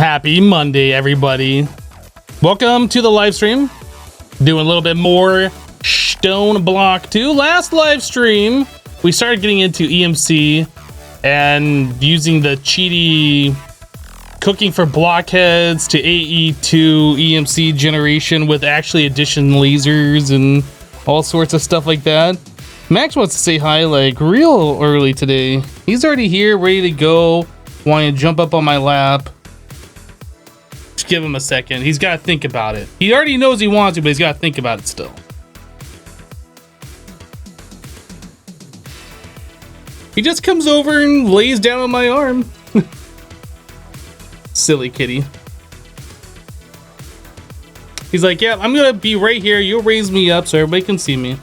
Happy Monday, everybody. Welcome to the live stream. Doing a little bit more Stoneblock 2. Last live stream, we started getting into EMC and using the cheaty cooking for blockheads to AE2 EMC generation with actually addition lasers and all sorts of stuff like that. Max wants to say hi like real early today. He's already here, ready to go, wanting to jump up on my lap. Just give him a second. He's got to think about it. He already knows he wants to, but he's got to think about it still. He just comes over and lays down on my arm. Silly kitty. He's like, yeah, I'm gonna be right here. You'll raise me up so everybody can see me.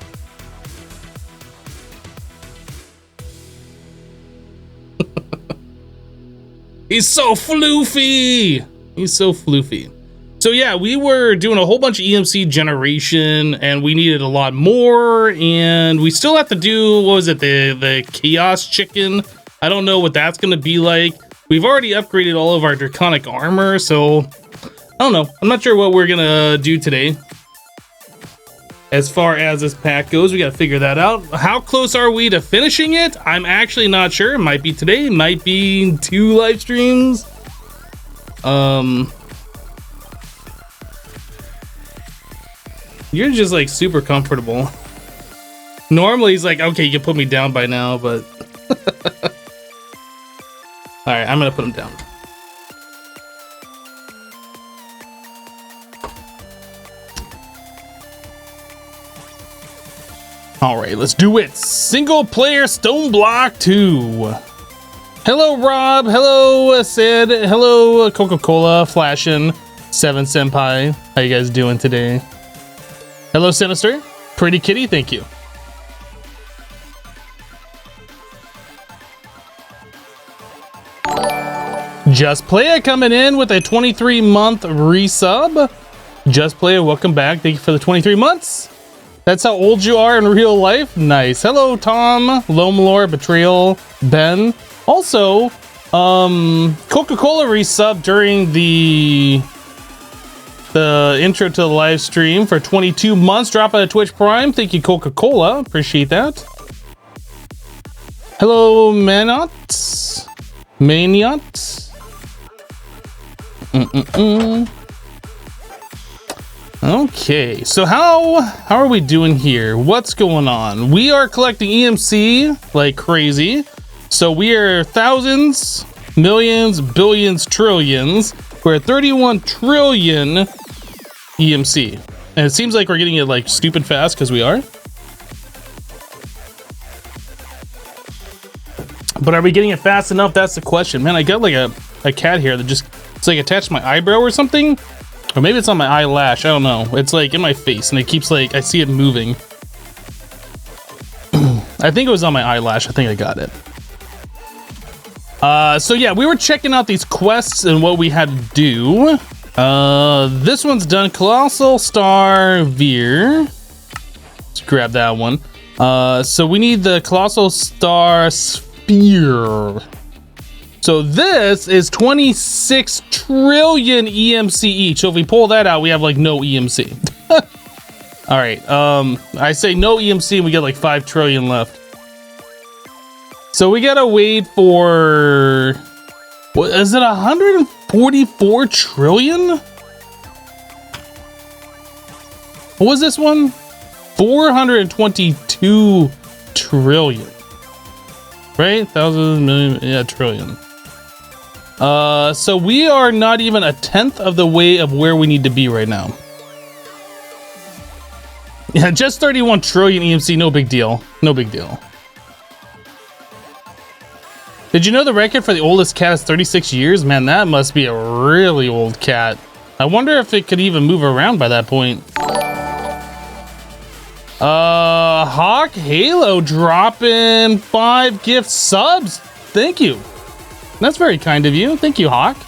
He's so floofy. He's so floofy. So yeah, we were doing a whole bunch of EMC generation and we needed a lot more, and we still have to do, what was it, the chaos chicken? I don't know what that's gonna be like. We've already upgraded all of our draconic armor, so I don't know. I'm not sure what we're gonna do today. As far as this pack goes, we gotta figure that out. How close are we to finishing it? I'm actually not sure. It might be today, it might be 2 live streams. You're just like super comfortable. Normally he's like, okay, you can put me down by now, but all right, I'm gonna put him down. All right, let's do it. Single player Stoneblock 2. Hello, Rob. Hello, Sid. Hello, Coca-Cola, Flashin', 7 Senpai. How you guys doing today? Hello, Sinister. Pretty Kitty, thank you. Just Play It coming in with a 23-month resub. Just Play It, welcome back. Thank you for the 23 months. That's how old you are in real life. Nice. Hello, Tom, Lomelore, Betrayal, Ben. Also, Coca-Cola resub during the intro to the live stream for 22 months. Drop on a Twitch Prime. Thank you, Coca-Cola. Appreciate that. Hello, Maniot. Okay, so how are we doing here? What's going on? We are collecting EMC like crazy. So we are thousands, millions, billions, trillions. We're at 31 trillion EMC. And it seems like we're getting it like stupid fast because we are. But are we getting it fast enough? That's the question. Man, I got like a cat here that just, it's like attached to my eyebrow or something. Or maybe it's on my eyelash. I don't know. It's like in my face and it keeps like, I see it moving. I think it was on my eyelash. I think I got it. So yeah, we were checking out these quests and what we had to do. This one's done. Colossal Star Veer. Let's grab that one. So we need the Colossal Star Sphere. So this is 26 trillion EMC each. So if we pull that out, we have like no EMC. All right. I say no EMC and we get like 5 trillion left. So we gotta wait for, what is it, 144 trillion? What was this one? 422 trillion. Right? Thousand, million, yeah, trillion. So we are not even a 10th of the way of where we need to be right now. Yeah, just 31 trillion EMC, no big deal. No big deal. Did you know the record for the oldest cat is 36 years? Man, that must be a really old cat. I wonder if it could even move around by that point. Hawk Halo dropping 5 gift subs. Thank you. That's very kind of you. Thank you, Hawk.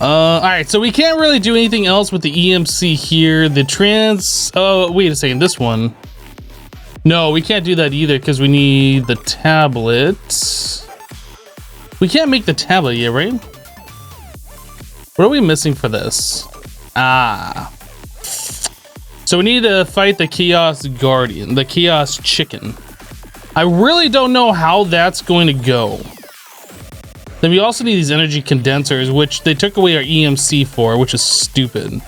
All right, so we can't really do anything else with the EMC here. The trans, oh, wait a second, this one. No, we can't do that either because we need the tablet. We can't make the tablet yet, right? What are we missing for this? Ah. So we need to fight the Chaos Guardian, the Chaos Chicken. I really don't know how that's going to go. Then we also need these energy condensers, which they took away our EMC for, which is stupid.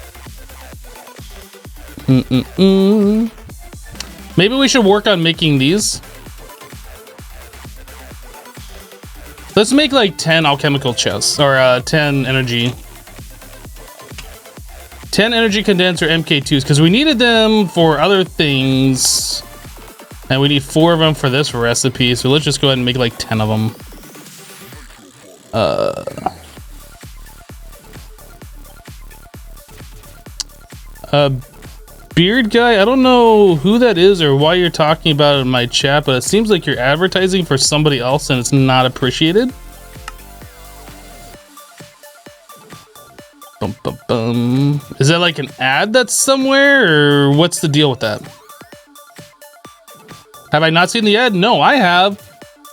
Maybe we should work on making these. Let's make like 10 alchemical chests, or 10 energy. 10 energy condenser MK2s, because we needed them for other things. And we need 4 of them for this recipe, so let's just go ahead and make like 10 of them. Beard guy, I don't know who that is or why you're talking about it in my chat, but it seems like you're advertising for somebody else and it's not appreciated. Bum, bum, bum. Is that like an ad that's somewhere, or what's the deal with that? Have I not seen the ad? No, I have.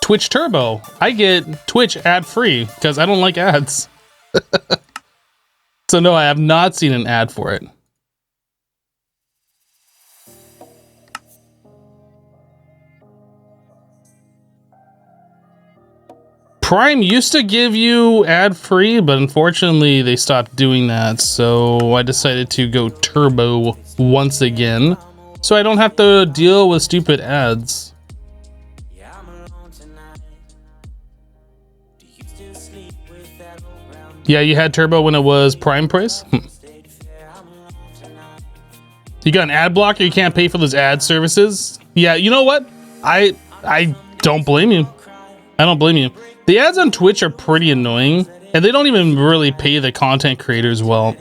Twitch Turbo. I get Twitch ad free because I don't like ads. So no, I have not seen an ad for it. Prime used to give you ad free, but unfortunately they stopped doing that. So I decided to go Turbo once again, so I don't have to deal with stupid ads. Yeah, you had Turbo when it was Prime price? You got an ad blocker, you can't pay for those ad services? Yeah, you know what? I don't blame you. I don't blame you. The ads on Twitch are pretty annoying, and they don't even really pay the content creators well.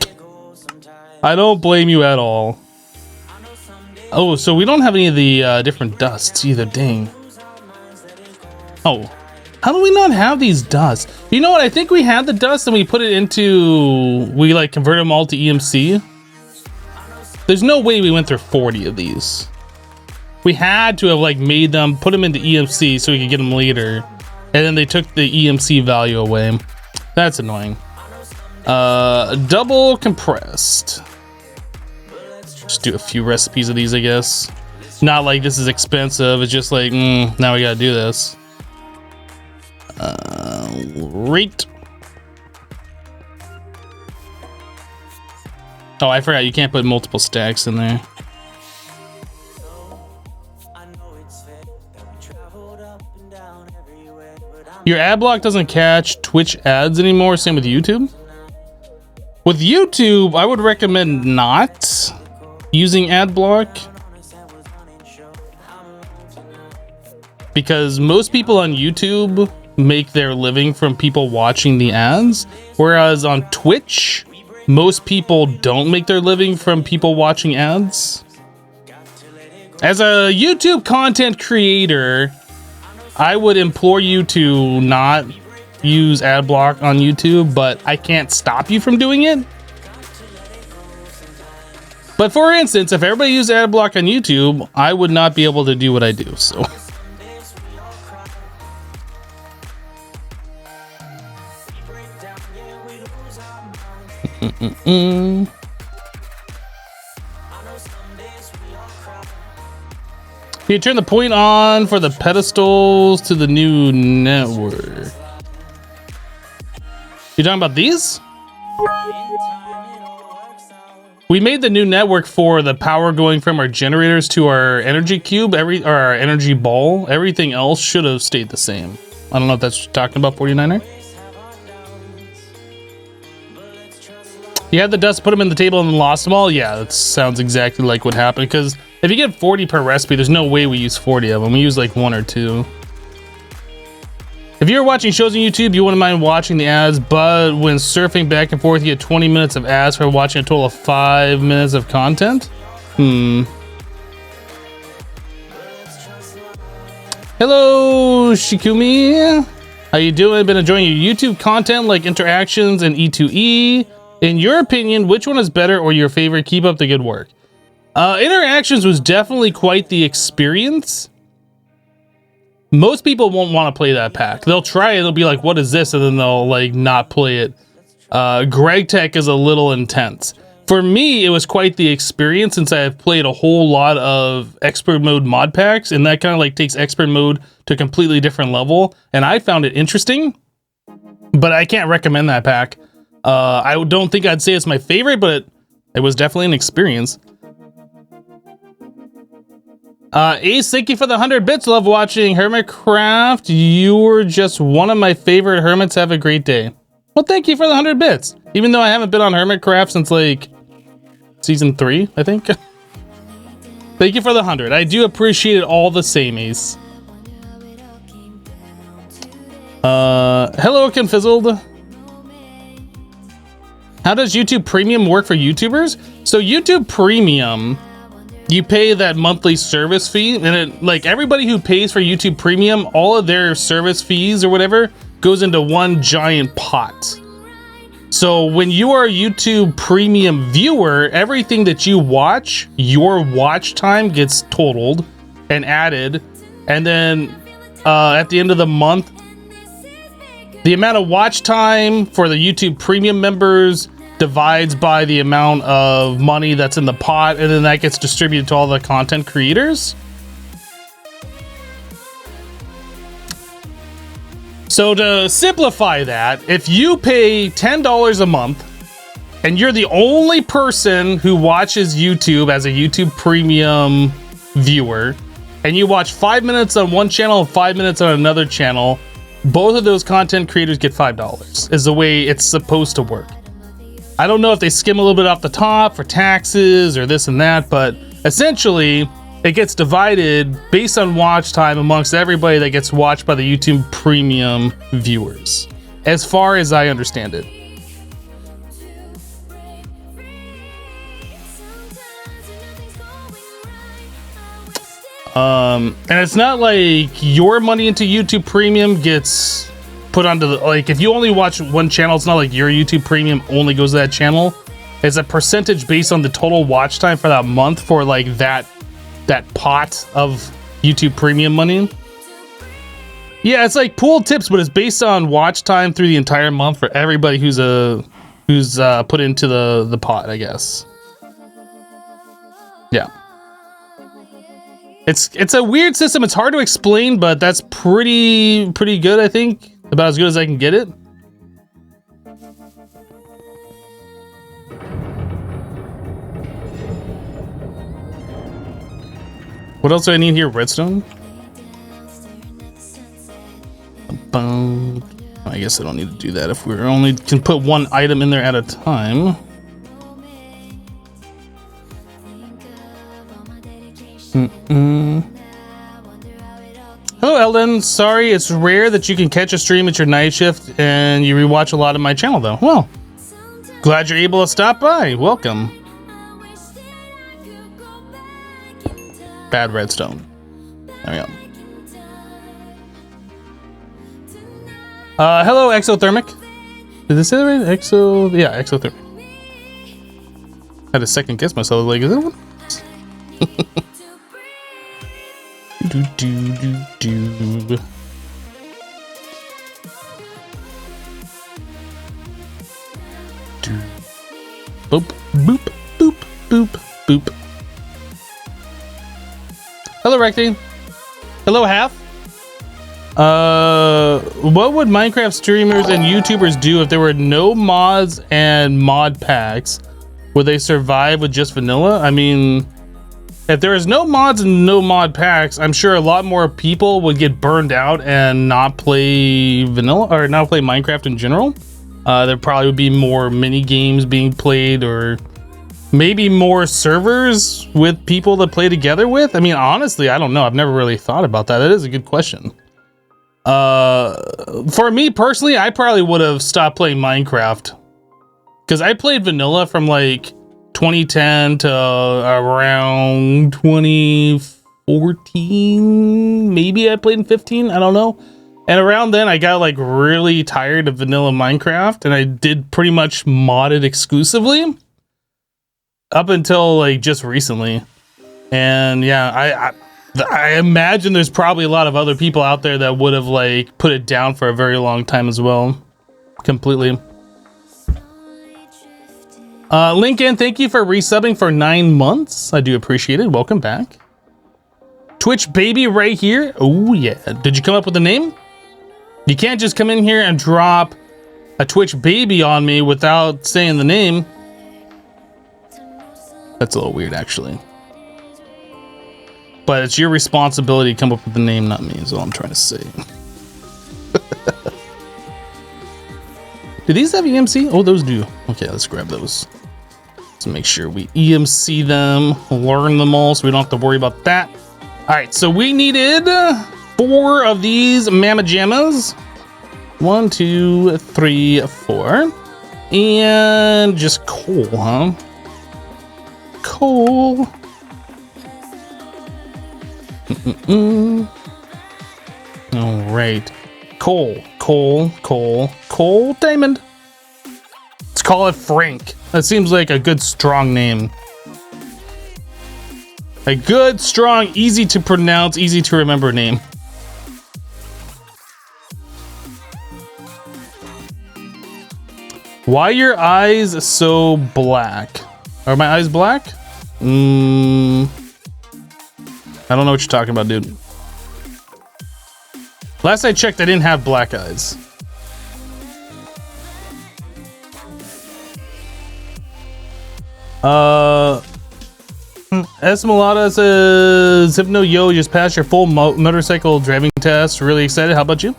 I don't blame you at all. Oh, so we don't have any of the different dusts either, dang. Oh. How do we not have these dusts? You know what? I think we had the dust and we put it into... We like converted them all to EMC. There's no way we went through 40 of these. We had to have like made them, put them into EMC so we could get them later. And then they took the EMC value away. That's annoying. Double compressed. Just do a few recipes of these, I guess. Not like this is expensive. It's just like, now we gotta do this. Right. Oh, I forgot you can't put multiple stacks in there. Your ad block doesn't catch Twitch ads anymore. Same with YouTube. With YouTube, I would recommend not using ad block, because most people on YouTube make their living from people watching the ads, whereas on Twitch most people don't make their living from people watching ads. As a YouTube content creator, I would implore you to not use ad block on YouTube, but I can't stop you from doing it. But for instance, if everybody used ad block on YouTube, I would not be able to do what I do, so. Can you turn the point on for the pedestals to the new network? You talking about these? We made the new network for the power going from our generators to our energy cube, or our energy ball. Everything else should have stayed the same. I don't know if that's what you're talking about, 49er. You had the dust, put them in the table and lost them all? Yeah, that sounds exactly like what happened, because if you get 40 per recipe, there's no way we use 40 of them. We use like 1 or 2. If you're watching shows on YouTube, you wouldn't mind watching the ads, but when surfing back and forth, you get 20 minutes of ads for watching a total of 5 minutes of content? Hello, Shikumi. How you doing? Been enjoying your YouTube content like interactions and E2E. In your opinion, which one is better or your favorite? Keep up the good work. Interactions was definitely quite the experience. most people won't want to play that pack. They'll try it, they'll be like, what is this? And then they'll like not play it. Greg Tech is a little intense. For me, it was quite the experience since I've played a whole lot of expert mode mod packs, and that kind of like takes expert mode to a completely different level. And I found it interesting, but I can't recommend that pack. I don't think I'd say it's my favorite, but it was definitely an experience. Ace, thank you for the 100 bits. Love watching Hermitcraft. You were just one of my favorite hermits. Have a great day. Well, thank you for the 100 bits. Even though I haven't been on Hermitcraft since like season 3, I think. Thank you for the 100. I do appreciate it all the same, Ace. Hello, Confizzled. How does YouTube Premium work for YouTubers? So YouTube Premium, you pay that monthly service fee, and it, like everybody who pays for YouTube Premium, all of their service fees or whatever goes into one giant pot. So when you are a YouTube Premium viewer, everything that you watch, your watch time gets totaled and added, and then at the end of the month, the amount of watch time for the YouTube Premium members divides by the amount of money that's in the pot, and then that gets distributed to all the content creators. So to simplify that, if you pay $10 a month and you're the only person who watches YouTube as a YouTube Premium viewer, and you watch 5 minutes on one channel and 5 minutes on another channel, both of those content creators get $5, is the way it's supposed to work. I don't know if they skim a little bit off the top for taxes or this and that, but essentially it gets divided based on watch time amongst everybody that gets watched by the YouTube Premium viewers, as far as I understand it. And it's not like your money into YouTube Premium gets put onto the, like, if you only watch one channel, it's not like your YouTube Premium only goes to that channel. It's a percentage based on the total watch time for that month for like that pot of YouTube Premium money. Yeah, it's like pool tips, but it's based on watch time through the entire month for everybody who's put into the pot, I guess. Yeah. It's a weird system. It's hard to explain, but that's pretty good, I think. About as good as I can get it. What else do I need here? Redstone? I guess I don't need to do that if we only can put one item in there at a time. Hello, Eldon. Sorry, it's rare that you can catch a stream at your night shift, and you rewatch a lot of my channel, though. Well, glad you're able to stop by. Welcome. Bad redstone. There we go. Hello, Exothermic. Did this say that right? Yeah, Exothermic. Had to second guess myself. Like, is that one? do. Boop, boop, boop, boop, boop. Hello, Recti. Hello, Half. What would Minecraft streamers and YouTubers do if there were no mods and mod packs? Would they survive with just vanilla? I mean, if there is no mods and no mod packs, I'm sure a lot more people would get burned out and not play vanilla or not play Minecraft in general. There probably would be more mini games being played, or maybe more servers with people to play together with. I mean, honestly, I don't know. I've never really thought about that. That is a good question. For me personally, I probably would have stopped playing Minecraft because I played vanilla from like 2010 to around 2014. Maybe I played in 15. I don't know. And around then I got like really tired of vanilla Minecraft, and I did pretty much modded exclusively up until like just recently. And yeah, I imagine there's probably a lot of other people out there that would have like put it down for a very long time as well. Completely. Lincoln, thank you for resubbing for 9 months. I do appreciate it. Welcome back. Twitch baby right here. Oh yeah. Did you come up with a name? You can't just come in here and drop a Twitch baby on me without saying the name. That's a little weird actually. But it's your responsibility to come up with the name, not me, is all I'm trying to say. Do these have EMC? Oh, those do. Okay, let's grab those. Let's make sure we EMC them, learn them all, so we don't have to worry about that. All right, so we needed 4 of these Mama Jammas. 1, 2, 3, 4. And just coal, huh? Coal. All right. Coal, diamond. Let's call it Frank. That seems like a good, strong name. A good, strong, easy to pronounce, easy to remember name. Why your eyes so black? Are my eyes black? I don't know what you're talking about, dude. Last I checked, I didn't have black eyes. Esmeralda says, Hypno, yo, just passed your full motorcycle driving test. Really excited. How about you?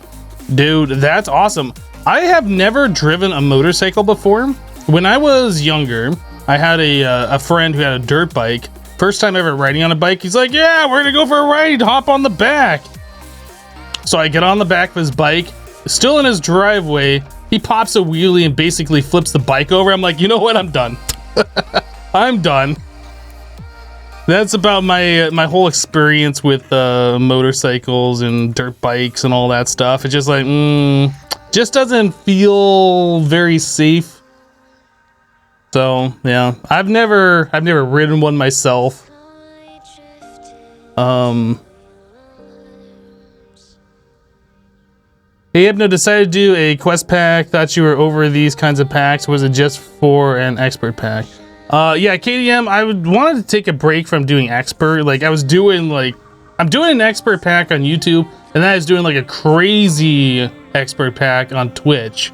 Dude, that's awesome. I have never driven a motorcycle before. When I was younger, I had a friend who had a dirt bike. First time ever riding on a bike, he's like, yeah, we're gonna go for a ride, hop on the back. So I get on the back of his bike, still in his driveway. He pops a wheelie and basically flips the bike over. I'm like, you know what? I'm done. I'm done. That's about my whole experience with motorcycles and dirt bikes and all that stuff. It's just like, just doesn't feel very safe. So yeah, I've never ridden one myself. Hey, Hypno, decided to do a quest pack. Thought you were over these kinds of packs. Was it just for an expert pack? Yeah, KDM, I wanted to take a break from doing expert. Like I was doing I'm doing an expert pack on YouTube, and then I was doing like a crazy expert pack on Twitch.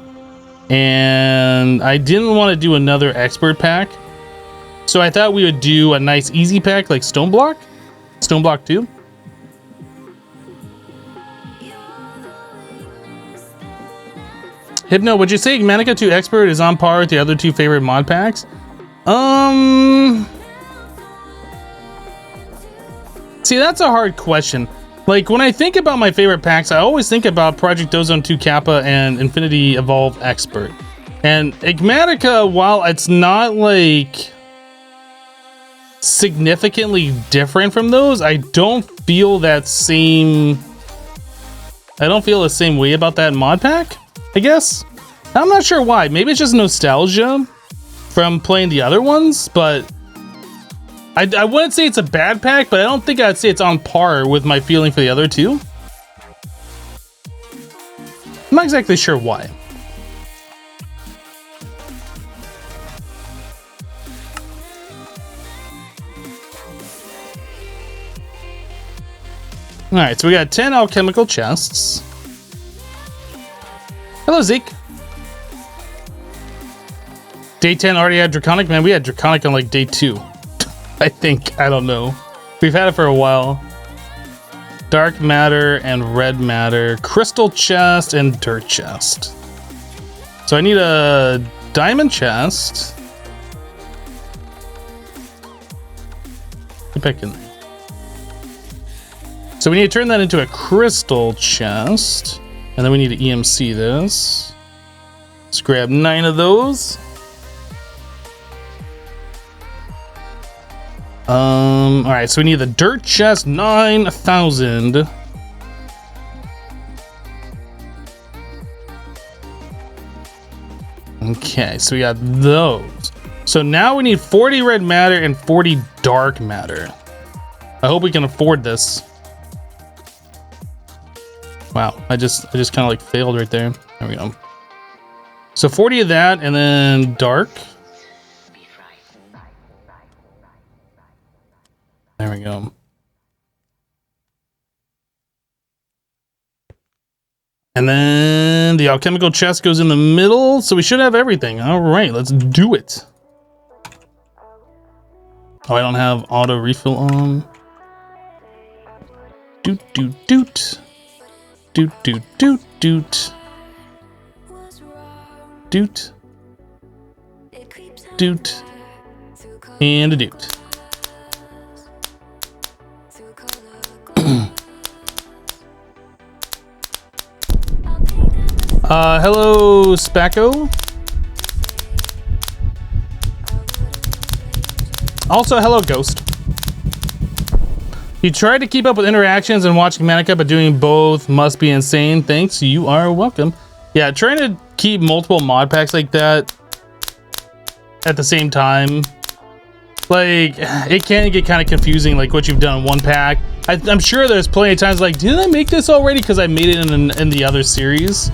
And I didn't want to do another expert pack. So I thought we would do a nice easy pack like Stoneblock. Stoneblock 2. Hypno, would you say Manica 2 Expert is on par with the other 2 favorite mod packs? See, that's a hard question. Like, when I think about my favorite packs, I always think about Project Ozone 2 Kappa and Infinity Evolved Expert. And Igmatica, while it's not, like, significantly different from those, I don't feel that same... I don't feel the same way about that mod pack, I guess. I'm not sure why. Maybe it's just nostalgia from playing the other ones, but... I wouldn't say it's a bad pack, but I don't think I'd say it's on par with my feeling for the other 2. I'm not exactly sure why. Alright, so we got 10 alchemical chests. Hello, Zeke. Day 10 already had Draconic? Man, we had Draconic on like day 2. I think. I don't know. We've had it for a while. Dark matter and red matter. Crystal chest and dirt chest. So I need a diamond chest. Get back in there. So we need to turn that into a crystal chest. And then we need to EMC this. Let's grab 9 of those. Alright, so we need the dirt chest, 9,000. Okay, so we got those. So now we need 40 red matter and 40 dark matter. I hope we can afford this. Wow, I just kind of like failed right there. There we go. So 40 of that, and then dark. There we go. And then the alchemical chest goes in the middle, so we should have everything. All right, let's do it. Oh, I don't have auto refill on. Doot doot doot. Doot doot doot doot. Doot. Doot. And a doot. Hello, Spacco. Also, hello, Ghost. You tried to keep up with interactions and watching Manica, but doing both must be insane. Thanks, you are welcome. Yeah, trying to keep multiple mod packs like that at the same time, like, it can get kind of confusing, like what you've done in one pack. I'm sure there's plenty of times like, didn't I make this already? Because I made it in the other series.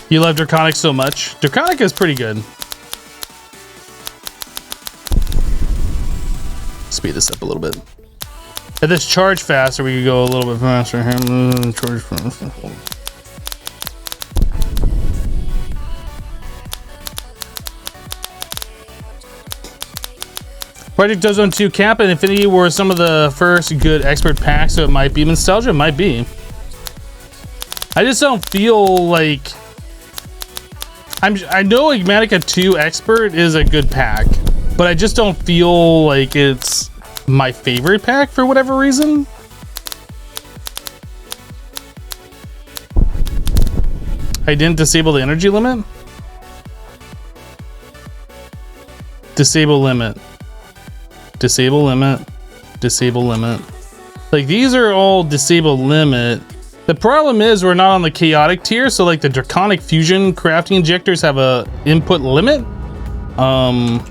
You love Draconic so much. Draconic is pretty good. Speed this up a little bit. If this charge faster, we could go a little bit faster. Charge faster. Project Ozone 2 Cap and Infinity were some of the first good expert packs, so it might be nostalgia. It might be. I just don't feel like I know Manica 2 Expert is a good pack, but I just don't feel like it's my favorite pack for whatever reason. I didn't disable the energy limit. Disable limit. Disable limit. Disable limit. Like, these are all disable limit. The problem is we're not on the chaotic tier, so like the Draconic Fusion crafting injectors have a input limit. I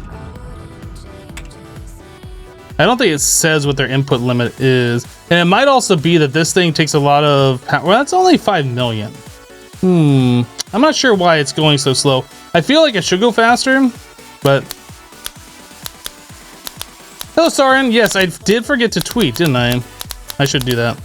don't think it says what their input limit is. And it might also be that this thing takes a lot of power. Well, that's only 5 million. I'm not sure why it's going so slow. I feel like it should go faster, but... Hello, Sarin. Yes, I did forget to tweet, didn't I? I should do that.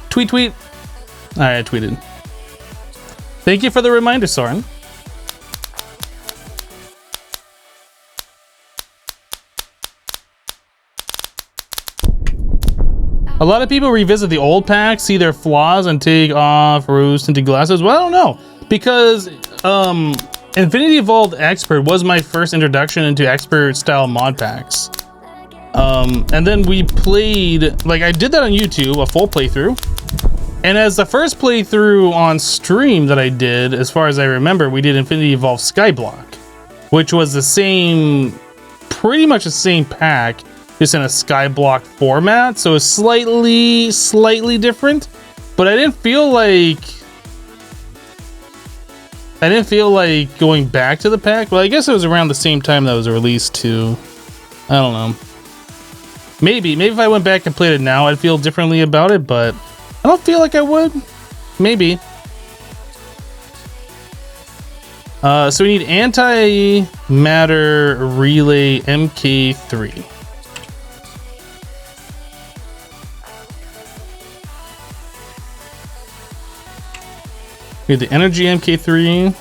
Tweet. Alright, I tweeted. Thank you for the reminder, Soren. A lot of people revisit the old packs, see their flaws, and take off rose-tinted glasses. Well, I don't know, because Infinity Evolved Expert was my first introduction into expert-style mod packs. And then we played, like, I did that on YouTube, a full playthrough. And as the first playthrough on stream that I did, as far as I remember, we did Infinity Evolved Skyblock, which was the same, pretty much the same pack, just in a Skyblock format, so it's slightly different. But I didn't feel like going back to the pack. Well, I guess it was around the same time that it was released too. I don't know. Maybe if I went back and played it now, I'd feel differently about it, but I don't feel like I would. Maybe. So we need antimatter relay MK3. We have the energy MK3.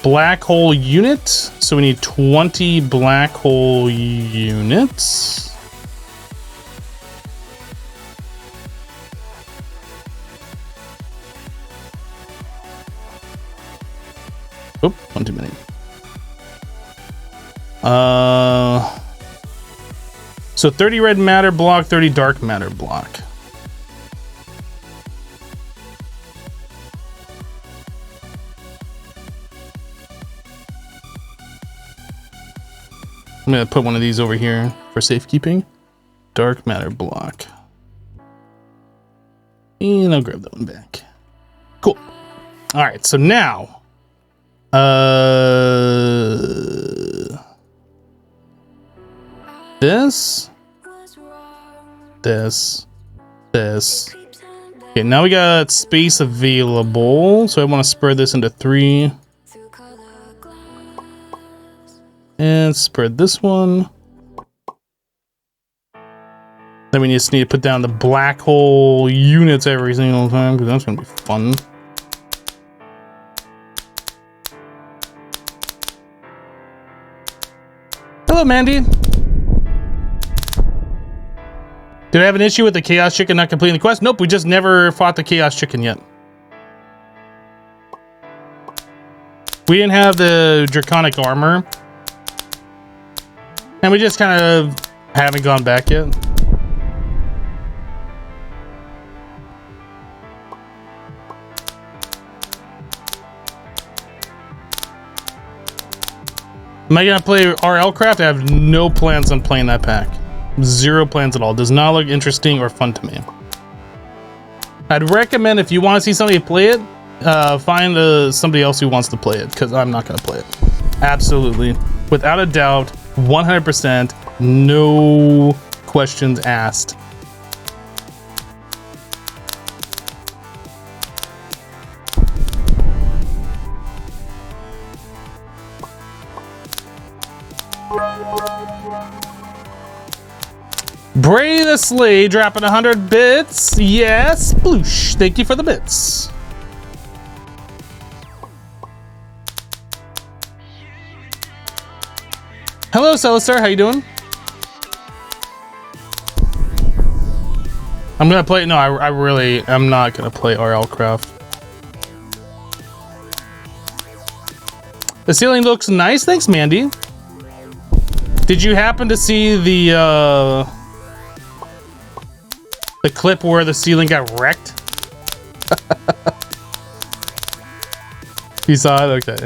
Black hole unit. So we need 20 black hole units. Oop, one too many. So 30 red matter block, 30 dark matter block. I'm gonna put one of these over here for safekeeping. Dark matter block. And I'll grab that one back. Cool. All right, so now, this. Okay, now we got space available, so I want to spread this into 3. And spread this one. Then we just need to put down the black hole units every single time, because that's going to be fun. Hello, Mandy. Did I have an issue with the Chaos Chicken not completing the quest? Nope, we just never fought the Chaos Chicken yet. We didn't have the Draconic Armor. And we just kind of haven't gone back yet. Am I gonna play RL Craft? I have no plans on playing that pack. 0 plans at all. Does not look interesting or fun to me. I'd recommend if you want to see somebody play it, find somebody else who wants to play it, because I'm not going to play it. Absolutely. Without a doubt, 100%, no questions asked. Bray the Slay dropping 100 bits. Yes, sploosh. Thank you for the bits. Hello, Celestar. How you doing? I'm gonna play. No, I'm not gonna play RL Craft. The ceiling looks nice. Thanks, Mandy. Did you happen to see the clip where the ceiling got wrecked? You saw it? Okay.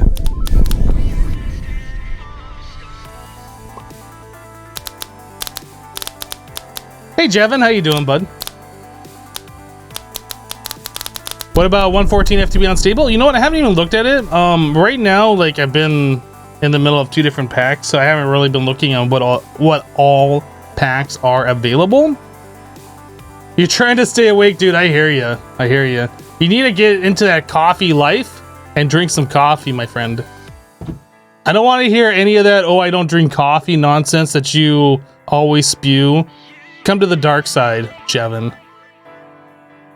Hey, Jevin, how you doing, bud? What about 114 FTB unstable? You know what? I haven't even looked at it. Right now, like, I've been in the middle of 2 different packs, so I haven't really been looking on what all packs are available. You're trying to stay awake, dude. I hear you. I hear you. You need to get into that coffee life and drink some coffee, my friend. I don't want to hear any of that, oh, I don't drink coffee nonsense that you always spew. Come to the dark side, Jevin.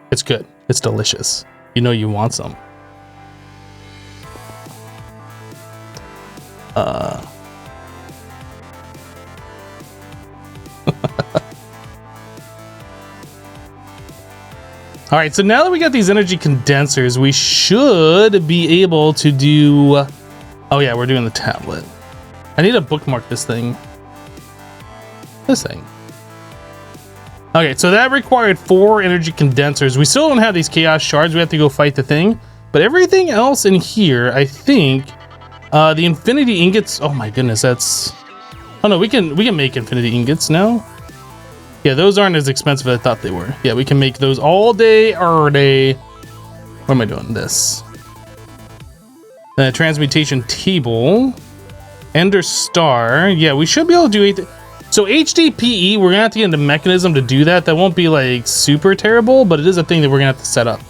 It's good. It's delicious. You know you want some. All right, so now that we got these energy condensers, we should be able to do... Oh yeah, we're doing the tablet. I need to bookmark this thing. This thing. Okay, so that required 4 energy condensers. We still don't have these chaos shards. We have to go fight the thing. But everything else in here, I think... the infinity ingots... Oh my goodness, that's... Oh no, we can make infinity ingots now. Yeah, those aren't as expensive as I thought they were. Yeah, we can make those all day, every day. What am I doing? This. Transmutation table. Ender star. Yeah, we should be able to do it. So HDPE, we're gonna have to get into Mekanism to do that. That won't be like super terrible, but it is a thing that we're gonna have to set up.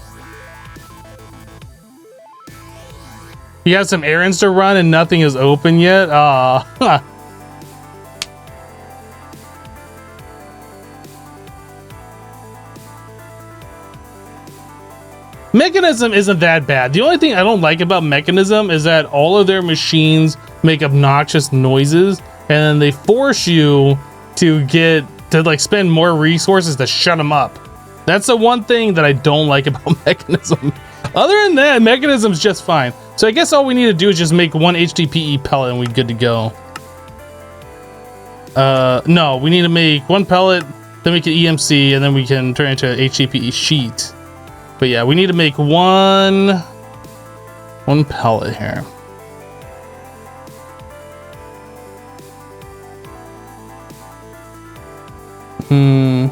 You have some errands to run and nothing is open yet? Ah. Mekanism isn't that bad. The only thing I don't like about Mekanism is that all of their machines make obnoxious noises, and then they force you to like spend more resources to shut them up. That's the one thing that I don't like about Mekanism. Other than that, Mekanism's just fine. So I guess all we need to do is just make 1 HDPE pellet and we're good to go. No, we need to make 1 pellet, then make an EMC, and then we can turn it into an HDPE sheet. But yeah, we need to make one pellet here. You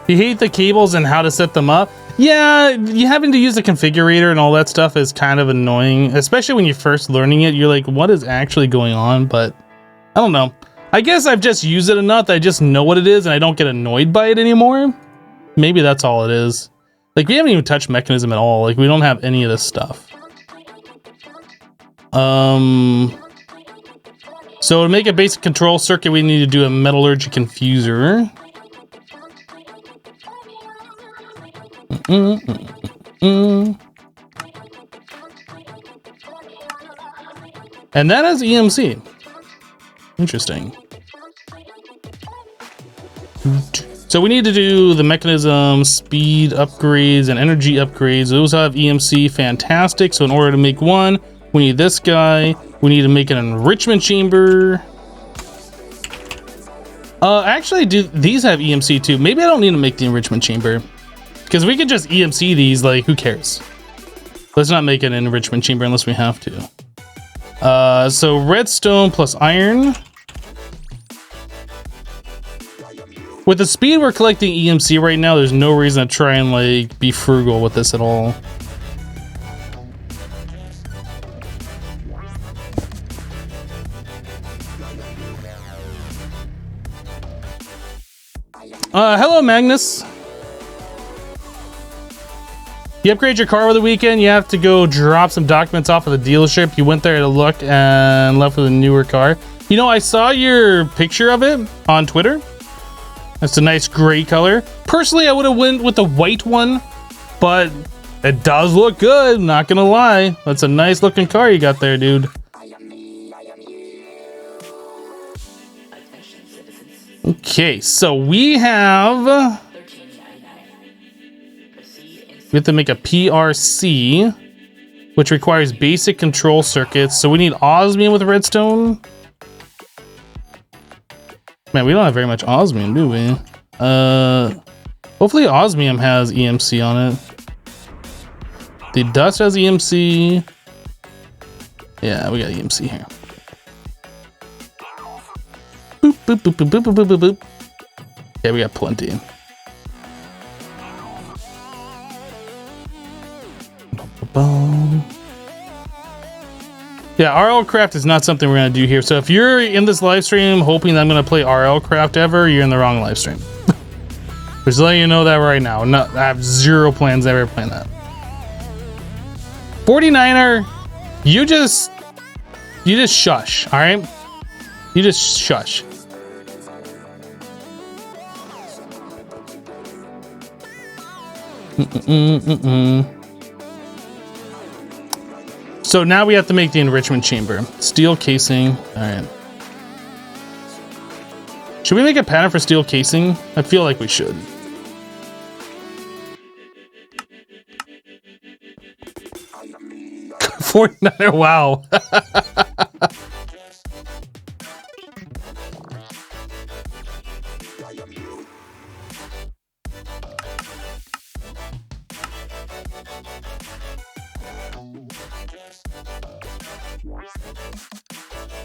hate the cables and how to set them up. Yeah, you having to use the configurator and all that stuff is kind of annoying, especially when you're first learning it. You're like, what is actually going on? But I don't know. I guess I've just used it enough that I just know what it is and I don't get annoyed by it anymore. Maybe that's all it is. Like, we haven't even touched Mekanism at all. Like, we don't have any of this stuff. So to make a basic control circuit, we need to do a metallurgy confuser. And that is EMC. Interesting. So we need to do the mechanism, speed upgrades, and energy upgrades. Those have EMC, fantastic. So in order to make one, we need this guy. We need to make an enrichment chamber. Actually, do these have EMC too? Maybe I don't need to make the enrichment chamber. Because we could just EMC these, like, who cares? Let's not make an enrichment chamber unless we have to. So redstone plus iron. With the speed we're collecting EMC right now, there's no reason to try and, like, be frugal with this at all. Hello, Magnus. You upgrade your car over the weekend, you have to go drop some documents off at the dealership. You went there to look and left with a newer car. You know, I saw your picture of it on Twitter. That's a nice gray color. Personally, I would have went with the white one, but it does look good, not gonna lie. That's a nice looking car you got there, dude. Okay, so we have to make a PRC, which requires basic control circuits. So we need osmium with redstone. Man, we don't have very much osmium, do we? Hopefully osmium has EMC on it. The dust has EMC. Yeah, we got EMC here. Boop, boop, boop, boop, boop, boop, boop, boop. Yeah, we got plenty. Yeah, RL Craft is not something we're gonna do here. So if you're in this live stream hoping that I'm gonna play RL Craft ever, you're in the wrong live stream. Just letting you know that right now. No, I have zero plans ever playing that. 49er, you just shush, all right? You just shush. So now we have to make the enrichment chamber. Steel casing. All right. Should we make a pattern for steel casing? I feel like we should. Fortnite, wow.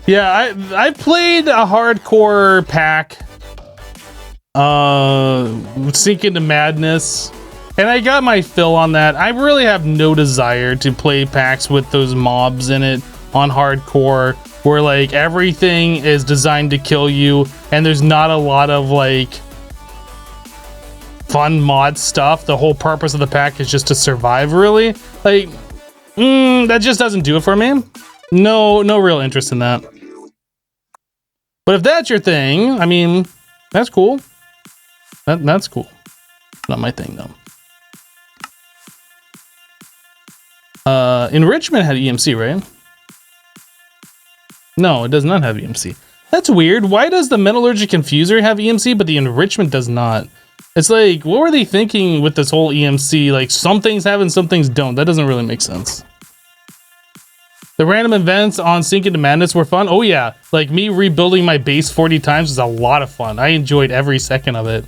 Yeah, I played a hardcore pack, Sink into Madness, and I got my fill on that. I really have no desire to play packs with those mobs in it on hardcore, where like everything is designed to kill you, and there's not a lot of like fun mod stuff. The whole purpose of the pack is just to survive, really. Like, that just doesn't do it for me. No real interest in that. But if that's your thing, I mean, that's cool. That's cool. Not my thing though. Enrichment had EMC, right? No, it does not have EMC. That's weird. Why does the metallurgy confuser have EMC, but the enrichment does not? It's like, what were they thinking with this whole EMC? Like, some things have and some things don't. That doesn't really make sense. The random events on Sink into Madness were fun. Oh yeah, like me rebuilding my base 40 times was a lot of fun. I enjoyed every second of it.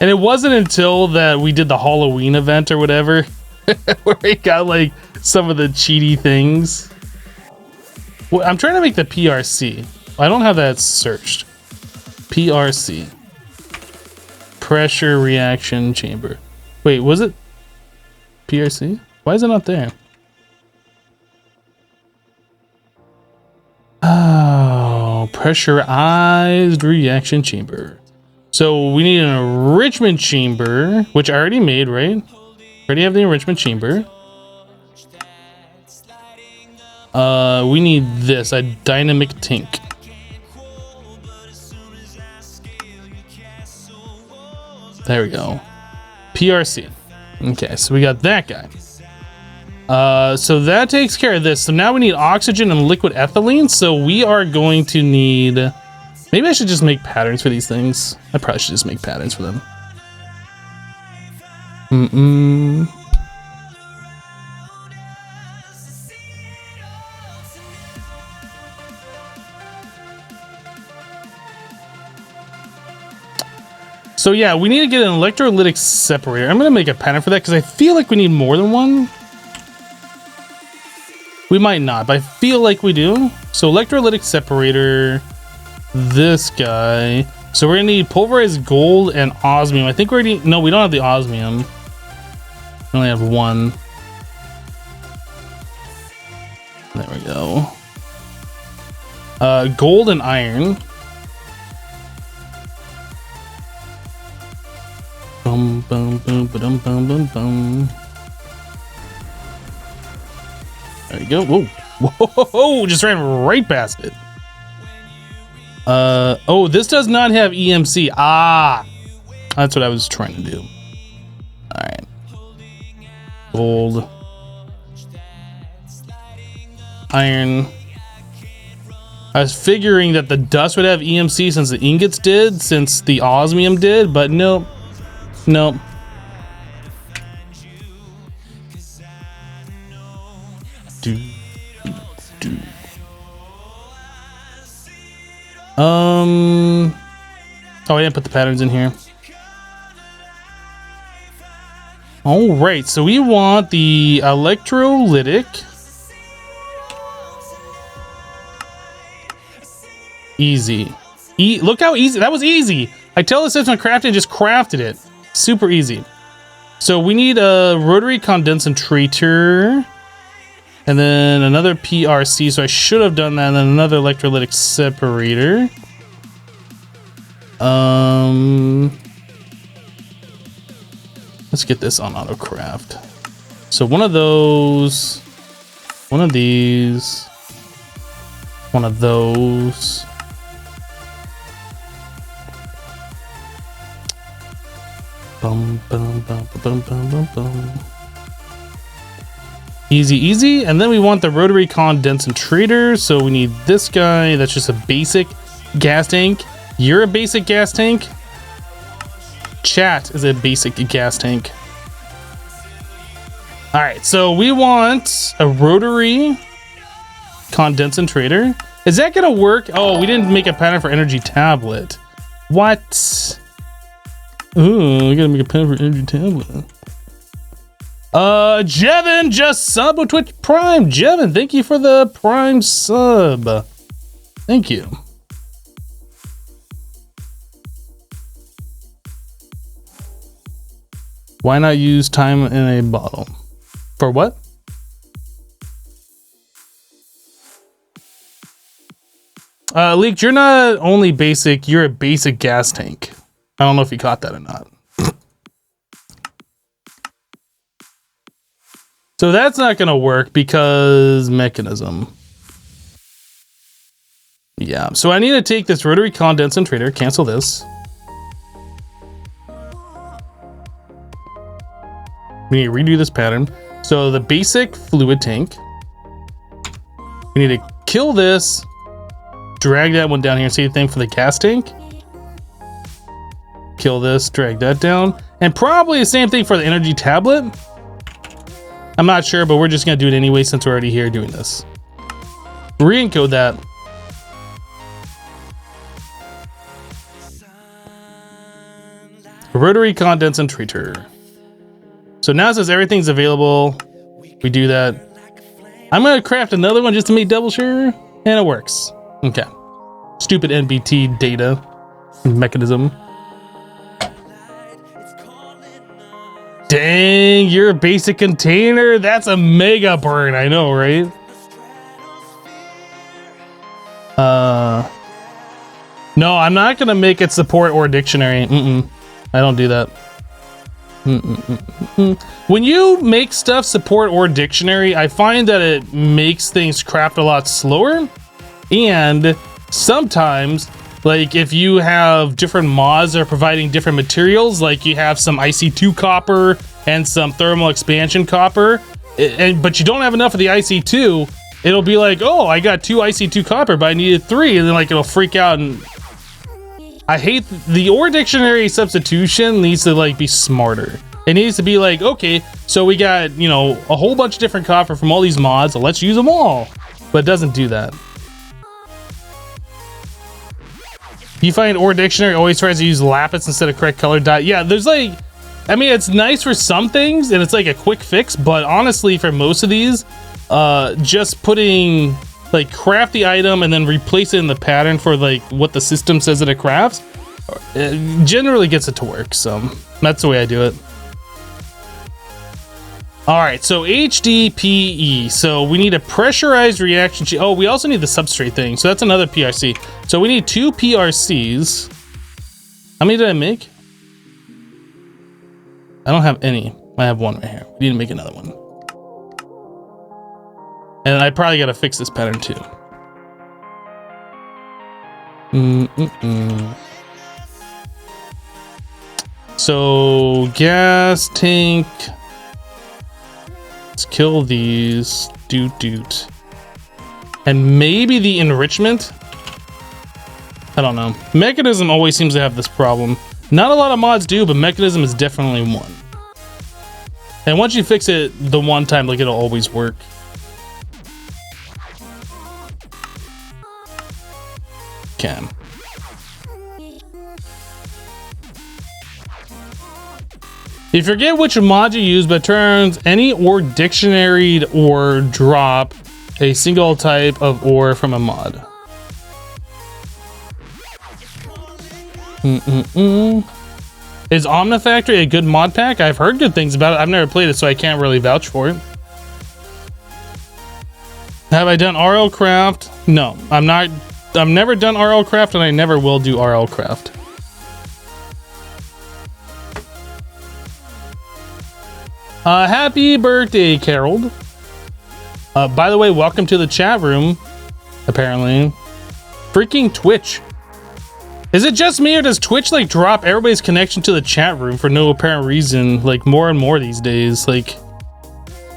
And it wasn't until that we did the Halloween event or whatever where we got like some of the cheaty things. Well, I'm trying to make the PRC. I don't have that searched. PRC. Pressure reaction chamber. Wait, was it PRC? Why is it not there? Oh, pressurized reaction chamber. So we need an enrichment chamber, which I already made, right? Already have the enrichment chamber. We need this, a dynamic tank. There we go. PRC. Okay, so we got that guy. So that takes care of this. So now we need oxygen and liquid ethylene. So we are going to need... Maybe I should just make patterns for these things. I probably should just make patterns for them. So yeah, we need to get an electrolytic separator. I'm going to make a pattern for that because I feel like we need more than one. We might not, but I feel like we do. So electrolytic separator, this guy. So we're going to need pulverized gold and osmium. I think we already... No, we don't have the osmium. We only have one. There we go. Gold and iron. Boom, boom, boom, boom, boom, boom, boom. There you go. Whoa. Whoa, just ran right past it. Oh, this does not have EMC. Ah, that's what I was trying to do. All right. Gold. Iron. I was figuring that the dust would have EMC since the ingots did, since the osmium did, but nope. Nope. Oh, I didn't put the patterns in here. All right, so we want the electrolytic. Easy. Look how easy that was. Easy. I tell the system to craft it, just crafted it. Super easy. So we need a rotary condensator. And then another PRC, so I should have done that, and then another electrolytic separator. Let's get this on autocraft. So one of those, one of these, one of those. Bum, bum, bum, bum, bum, bum, bum. Easy, easy. And then we want the rotary condensator. So we need this guy. That's just a basic gas tank. You're a basic gas tank. Chat is a basic gas tank. All right, so we want a rotary condensator. Is that gonna work? Oh, we didn't make a pattern for energy tablet. What? Ooh, we gotta make a pattern for energy tablet. Jevin just sub with Twitch Prime. Jevin, thank you for the Prime sub. Thank you. Why not use time in a bottle? For what? Leaked, you're not only basic, you're a basic gas tank. I don't know if you caught that or not. So that's not going to work because mechanism. Yeah, so I need to take this rotary condensator, cancel this. We need to redo this pattern. So the basic fluid tank. We need to kill this, drag that one down here. Same thing for the gas tank. Kill this, drag that down. And probably the same thing for the energy tablet. I'm not sure, but we're just gonna do it anyway since we're already here doing this. Re-encode that. Rotary condensator. So now it says everything's available. We do that. I'm gonna craft another one just to make double sure, and it works. Okay. Stupid NBT data mechanism. Dang, you're a basic container. That's a mega burn. I know, right? No, I'm not gonna make it support or dictionary. I don't do that. When you make stuff support or dictionary, I find that it makes things craft a lot slower. And sometimes, like if you have different mods that are providing different materials, like you have some IC2 copper and some thermal expansion copper, but you don't have enough of the IC2, it'll be like, oh, I got 2 IC2 copper, but I needed 3, and then like it'll freak out. And I hate the ore dictionary substitution needs to like be smarter. It needs to be like, okay, so we got, you know, a whole bunch of different copper from all these mods, so let's use them all. But it doesn't do that. You find ore dictionary always tries to use lapis instead of correct color dot. Yeah, there's like, I mean, it's nice for some things and it's like a quick fix, but honestly, for most of these, just putting like craft the item and then replace it in the pattern for like what the system says that it crafts, it generally gets it to work. So that's the way I do it. All right, so HDPE. So we need a pressurized reaction. Oh, we also need the substrate thing. So that's another PRC. So we need 2 PRCs. How many did I make? I don't have any. I have 1 right here. We need to make another one. And I probably got to fix this pattern too. So gas tank. Let's kill these. Doot. And maybe the enrichment? I don't know. Mekanism always seems to have this problem. Not a lot of mods do, but Mekanism is definitely one. And once you fix it the one time, like it'll always work. Okay. You forget which mod you use, but turns any ore dictionaried or drop a single type of ore from a mod. Is Omnifactory a good mod pack? I've heard good things about it. I've never played it, so I can't really vouch for it. Have I done RL craft? No, I'm not. I've never done RL craft, and I never will do RL craft. Happy birthday, Carol. By the way, welcome to the chat room. Apparently, freaking Twitch. Is it just me, or does Twitch like drop everybody's connection to the chat room for no apparent reason? Like more and more these days. Like,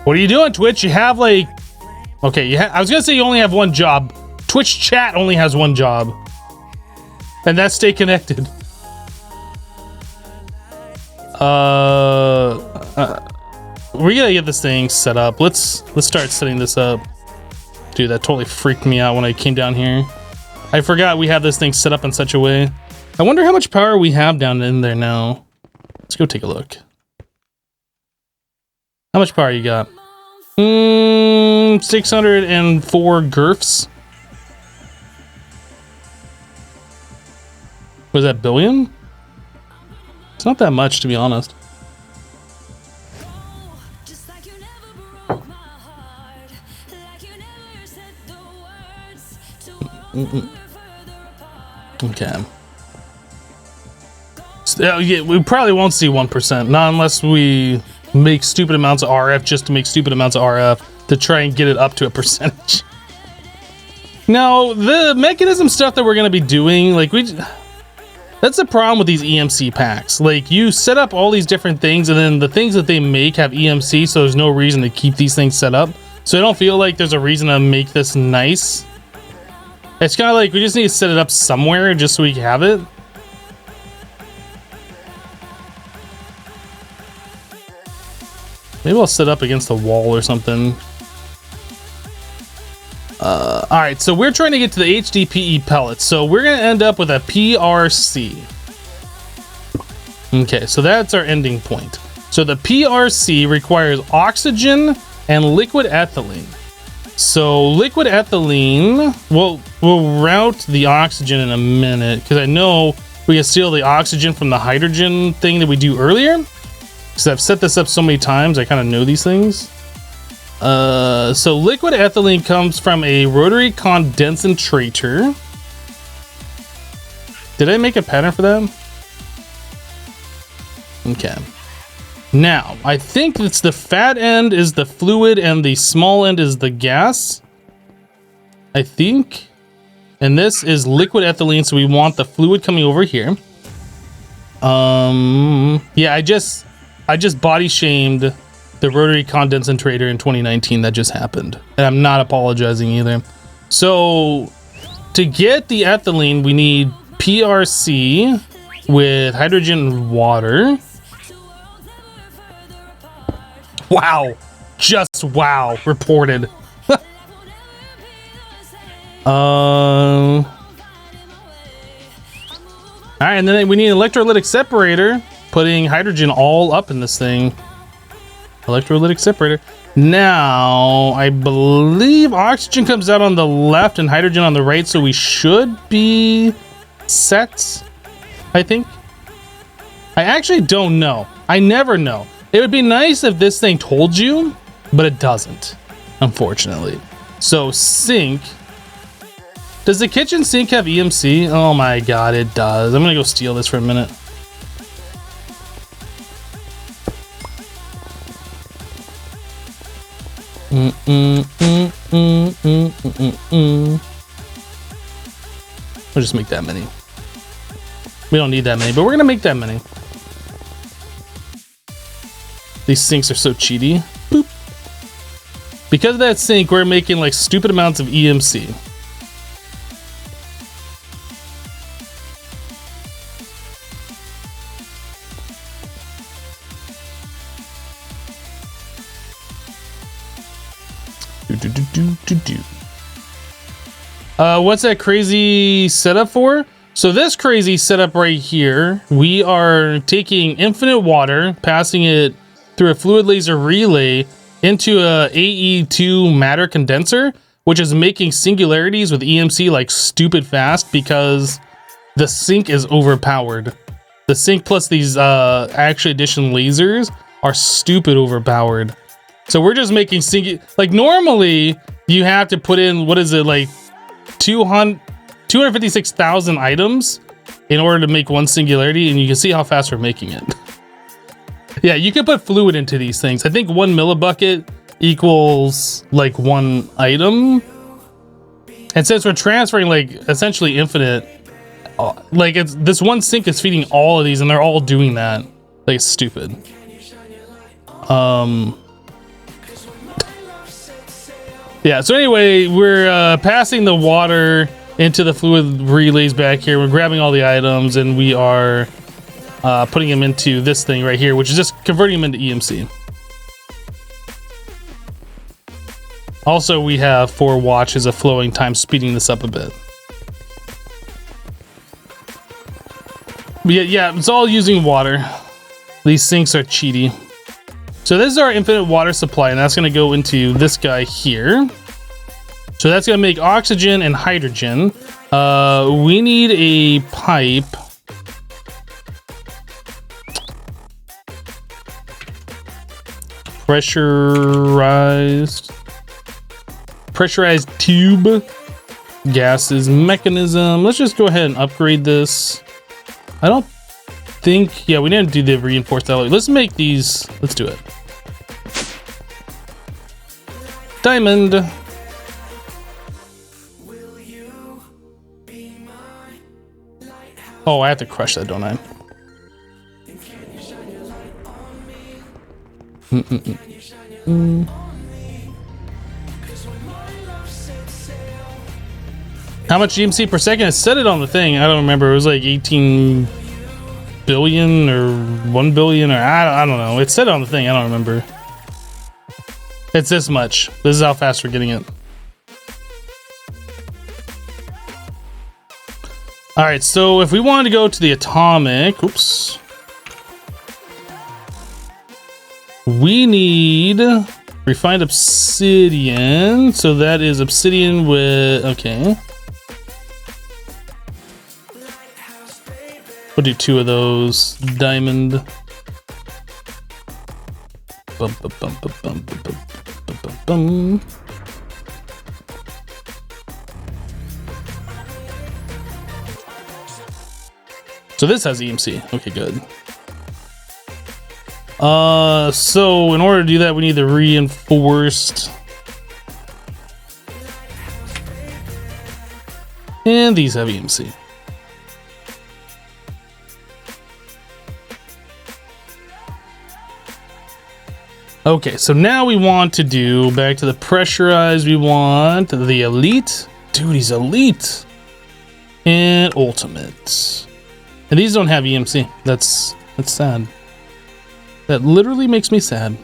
what are you doing, Twitch? You have like, okay, I was gonna say you only have one job. Twitch chat only has one job, and that's stay connected. We gotta get this thing set up. Let's start setting this up. Dude, that totally freaked me out when I came down here. I forgot we have this thing set up in such a way. I wonder how much power we have down in there now. Let's go take a look. How much power you got? 604 GURFs. Was that billion? It's not that much, to be honest. Okay. So, yeah, we probably won't see 1%, not unless we make stupid amounts of RF just to make stupid amounts of RF to try and get it up to a percentage. Now, the mechanism stuff that we're going to be doing, like that's the problem with these EMC packs. Like, you set up all these different things, and then the things that they make have EMC, so there's no reason to keep these things set up. So I don't feel like there's a reason to make this nice. It's kind of like we just need to set it up somewhere just so we can have it. Maybe I'll set up against the wall or something. All right, so we're trying to get to the HDPE pellets. So we're going to end up with a PRC. Okay, so that's our ending point. So the PRC requires oxygen and liquid ethylene. So liquid ethylene, we'll route the oxygen in a minute because I know we can steal the oxygen from the hydrogen thing that we do earlier. Because I've set this up so many times, I kind of know these things. So liquid ethylene comes from a rotary condensator. Did I make a pattern for that? Okay. Now, I think it's the fat end is the fluid and the small end is the gas. I think. And this is liquid ethylene, so we want the fluid coming over here. Yeah, I just body shamed the rotary condensator in 2019. That just happened. And I'm not apologizing either. So, to get the ethylene, we need PRC with hydrogen and water. Wow. Just wow. Reported. Alright, and then we need an electrolytic separator, putting hydrogen all up in this thing. Electrolytic separator. Now, I believe oxygen comes out on the left and hydrogen on the right, so we should be set, I think. I actually don't know. I never know. It would be nice if this thing told you, but it doesn't, unfortunately. So, sink. Does the kitchen sink have EMC? Oh my god, it does. I'm gonna go steal this for a minute. We'll just make that many. We don't need that many, but we're gonna make that many. These sinks are so cheaty. Boop. Because of that sink, we're making like stupid amounts of EMC. What's that crazy setup for? So this crazy setup right here, we are taking infinite water, passing it through a fluid laser relay into a AE2 matter condenser, which is making singularities with EMC like stupid fast because the sink is overpowered. The sink plus these actual addition lasers are stupid overpowered. So we're just making like normally you have to put in, what is it, like 256,000 items in order to make one singularity, and you can see how fast we're making it. Yeah, you can put fluid into these things. I think 1 millibucket equals like 1 item. And since we're transferring like essentially infinite, like it's this one sink is feeding all of these and they're all doing that. Like it's stupid. Yeah, so anyway, we're passing the water into the fluid relays back here. We're grabbing all the items and we are putting them into this thing right here, which is just converting them into EMC. Also, we have 4 watches of flowing time, speeding this up a bit. But yeah, it's all using water. These sinks are cheaty. So this is our infinite water supply, and that's going to go into this guy here. So that's going to make oxygen and hydrogen. We need a pipe. Pressurized tube. Gases mechanism. Let's just go ahead and upgrade this. I don't think, yeah, we didn't do the reinforced alloy. Let's make these. Let's do it. Diamond. Oh, I have to crush that, don't I? How much GMC per second? I set it on the thing. I don't remember. It was like 18 billion or 1 billion or I don't know. It's set on the thing. I don't remember. It's this much. This is how fast we're getting it. All right, so if we wanted to go to the atomic, oops, we need refined obsidian. So that is obsidian with, okay. We'll do 2 of those. Diamond. Bum, bum, bum, bum, bum, bum, bum, bum, bum. So this has EMC. Okay, good. So in order to do that, we need the reinforced. And these have EMC. Okay, so now we want to do, back to the pressurized, we want the elite. Dude, he's elite. And ultimate. And these don't have EMC. That's sad. That literally makes me sad.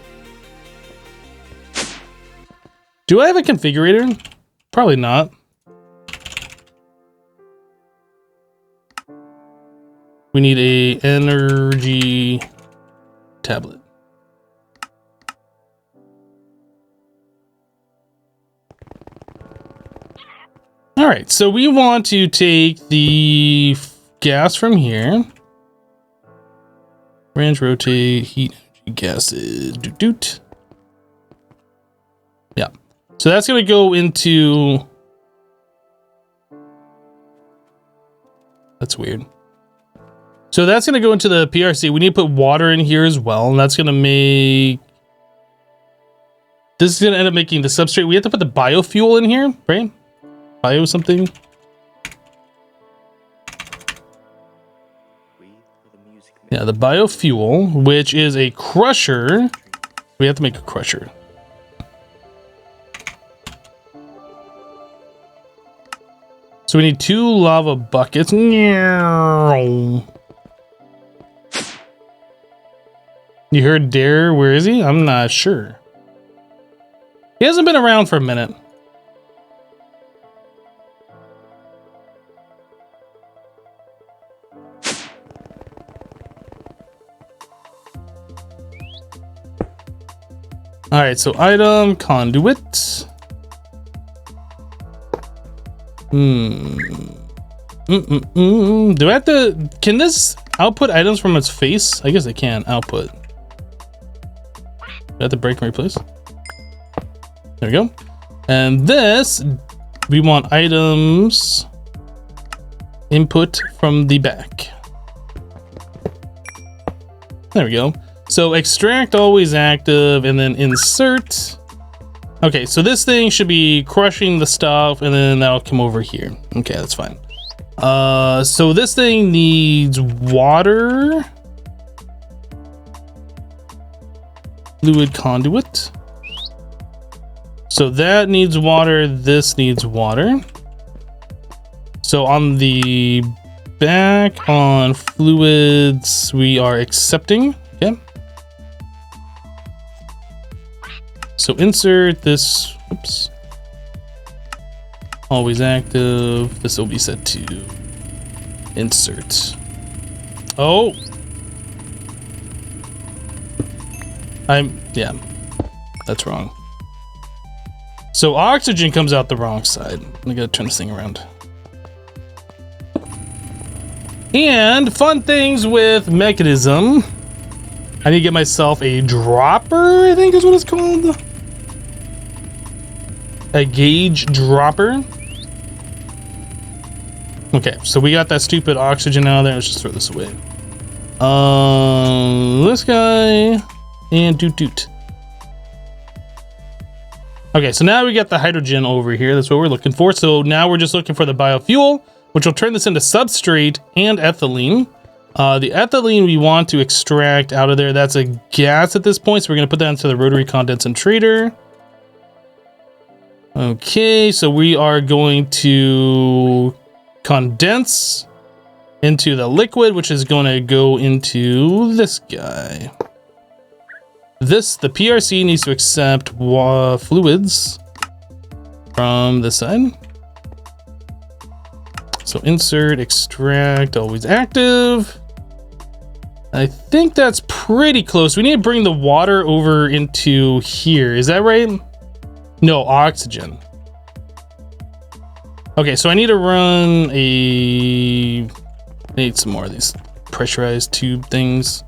Do I have a configurator? Probably not. We need a energy tablet. All right, so we want to take the gas from here. Range, rotate, heat, energy, gases, doot. Yeah, so that's gonna go into. That's weird. So that's gonna go into the PRC. We need to put water in here as well, and that's gonna make. This is gonna end up making the substrate. We have to put the biofuel in here, right? Bio something. Yeah, the biofuel, which is a crusher. We have to make a crusher. So we need 2 lava buckets. You heard Dare? Where is he? I'm not sure. He hasn't been around for a minute. All right, so item conduit. Do I have to? Can this output items from its face? I guess it can output. Do I have to break and replace? There we go. And this, we want items input from the back. There we go. So extract always active, and then insert. Okay, so this thing should be crushing the stuff, and then that'll come over here. Okay, that's fine. So this thing needs water. Fluid conduit. So that needs water, this needs water. So on the back on fluids, we are accepting, okay? So insert this, oops. Always active, this will be set to insert. Oh! Yeah, that's wrong. So oxygen comes out the wrong side. I gotta turn this thing around. And fun things with Mekanism. I need to get myself a dropper, I think is what it's called. A gauge dropper. Okay, so we got that stupid oxygen out of there. Let's just throw this away. This guy and doot. Okay, so now we got the hydrogen over here. That's what we're looking for. So now we're just looking for the biofuel, which will turn this into substrate and ethylene. The ethylene we want to extract out of there. That's a gas at this point, so we're going to put that into the rotary condensator. Okay, so we are going to condense into the liquid, which is going to go into this guy. The PRC needs to accept fluids from this side. So insert, extract, always active. I think that's pretty close. We need to bring the water over into here. Is that right? No, oxygen. Okay, so I need to run a... I need some more of these pressurized tube things.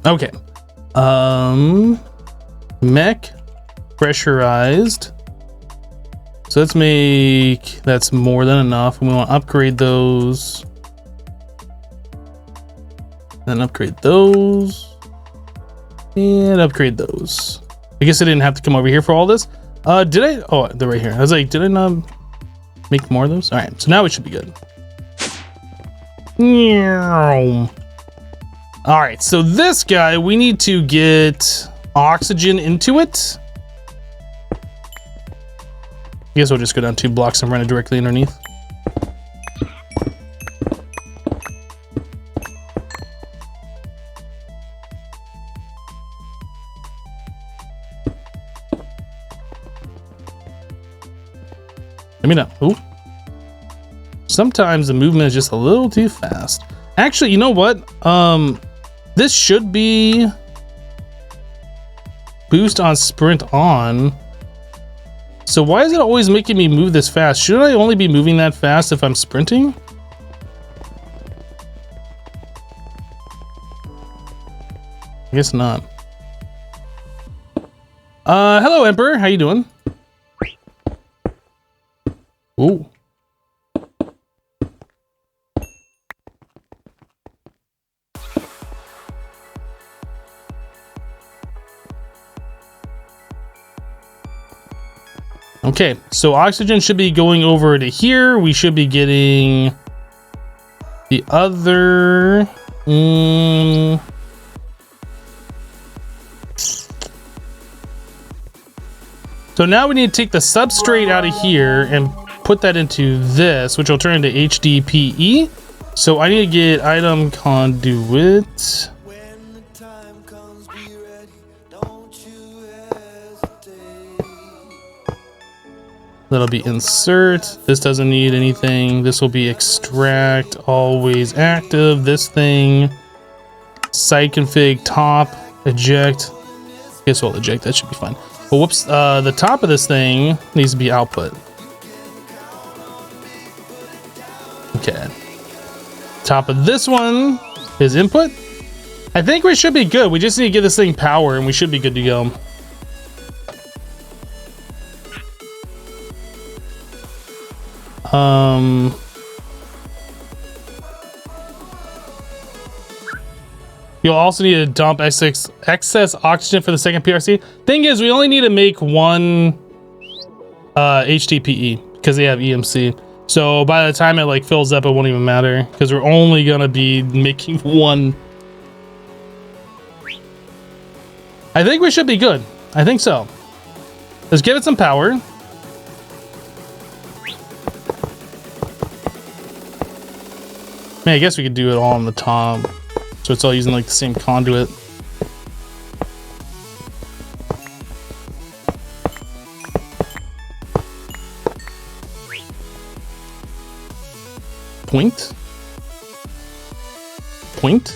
Okay. Mech pressurized. So let's make, that's more than enough. And we want to upgrade those. Then upgrade those. And upgrade those. I guess I didn't have to come over here for all this. Did I? Oh, they're right here. I was like, did I not make more of those? All right, so now we should be good. All right, so this guy, we need to get oxygen into it. I guess we'll just go down 2 blocks and run it directly underneath. Let me know. Ooh. Sometimes the movement is just a little too fast. Actually, you know what? This should be boost on sprint on. So why is it always making me move this fast? Should I only be moving that fast if I'm sprinting? I guess not. Hello, Emperor. How you doing? Ooh. Okay, so oxygen should be going over to here. We should be getting the other... So now we need to take the substrate out of here and put that into this, which will turn into HDPE. So I need to get item conduit. That'll be insert. This doesn't need anything. This will be extract, always active. This thing, site config, top, eject. Guess we'll eject, that should be fine. But whoops, the top of this thing needs to be output. Okay. Top of this one is input. I think we should be good. We just need to give this thing power and we should be good to go. You'll also need to dump excess oxygen for the second PRC. Thing is, we only need to make one HDPE because they have EMC. So by the time it like fills up, it won't even matter because we're only gonna be making one. I think we should be good. I think so. Let's give it some power. Man, I guess we could do it all on the top. So it's all using like the same conduit. Point. Point.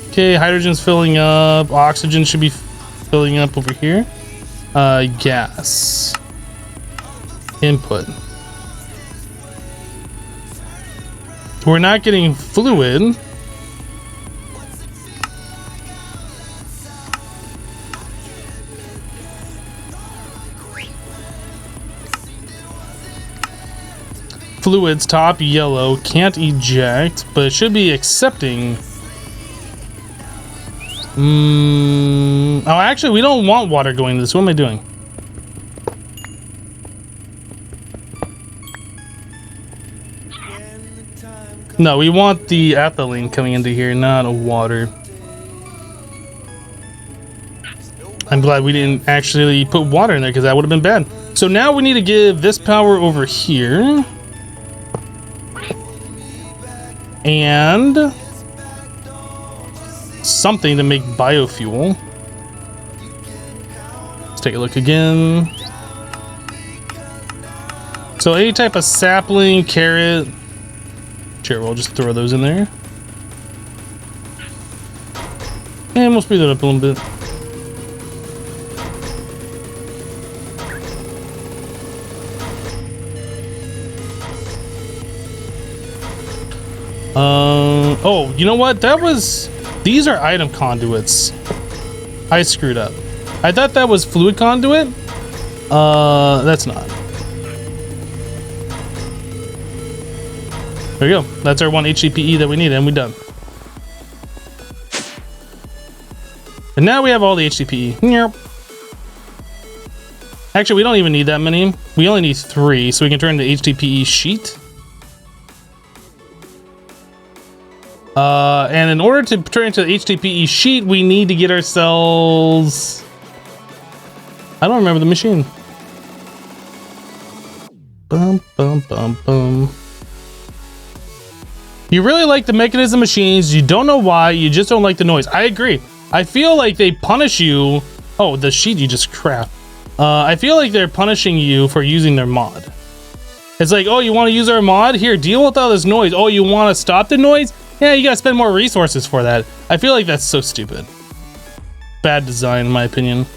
Okay, hydrogen's filling up. Oxygen should be filling up over here. Gas. Input. We're not getting fluid. Fluids, top yellow. Can't eject, but it should be accepting. Oh, actually, we don't want water going to this. What am I doing? No, we want the ethylene coming into here, not a water. I'm glad we didn't actually put water in there because that would have been bad. So now we need to give this power over here. and something to make biofuel. Let's take a look again. So any type of sapling, carrot. Sure, we'll just throw those in there. And we'll speed that up a little bit. Oh, you know what? These are item conduits. I screwed up. I thought that was fluid conduit. That's not. There you go. That's our 1 HDPE that we need, and we're done. And now we have all the HDPE. Yep. Actually, we don't even need that many. We only need 3, so we can turn the HDPE sheet. And in order to turn into the HDPE sheet, we need to get ourselves... I don't remember the machine. Bum, bum, bum, bum. You really like the Mekanism machines. You don't know why. You just don't like the noise. I agree. I feel like they punish you. Oh, the sheet you just crap. I feel like they're punishing you for using their mod. It's like, oh, you want to use our mod? Here, deal with all this noise. Oh, you want to stop the noise? Yeah, you gotta spend more resources for that. I feel like that's so stupid. Bad design, in my opinion.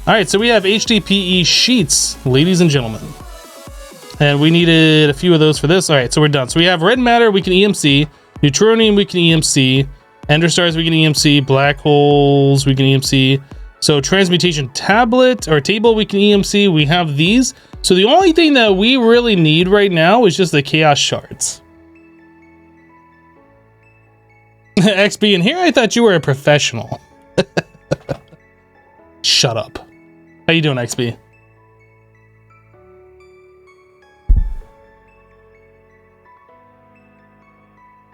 All right, so we have HDPE sheets, ladies and gentlemen. And we needed a few of those for this. All right, so we're done. So we have red matter, we can EMC. Neutronium, we can EMC. Ender stars, we can EMC. Black holes, we can EMC. So transmutation tablet or table, we can EMC. We have these. So the only thing that we really need right now is just the chaos shards. XB, and here I thought you were a professional. Shut up. How you doing, XB?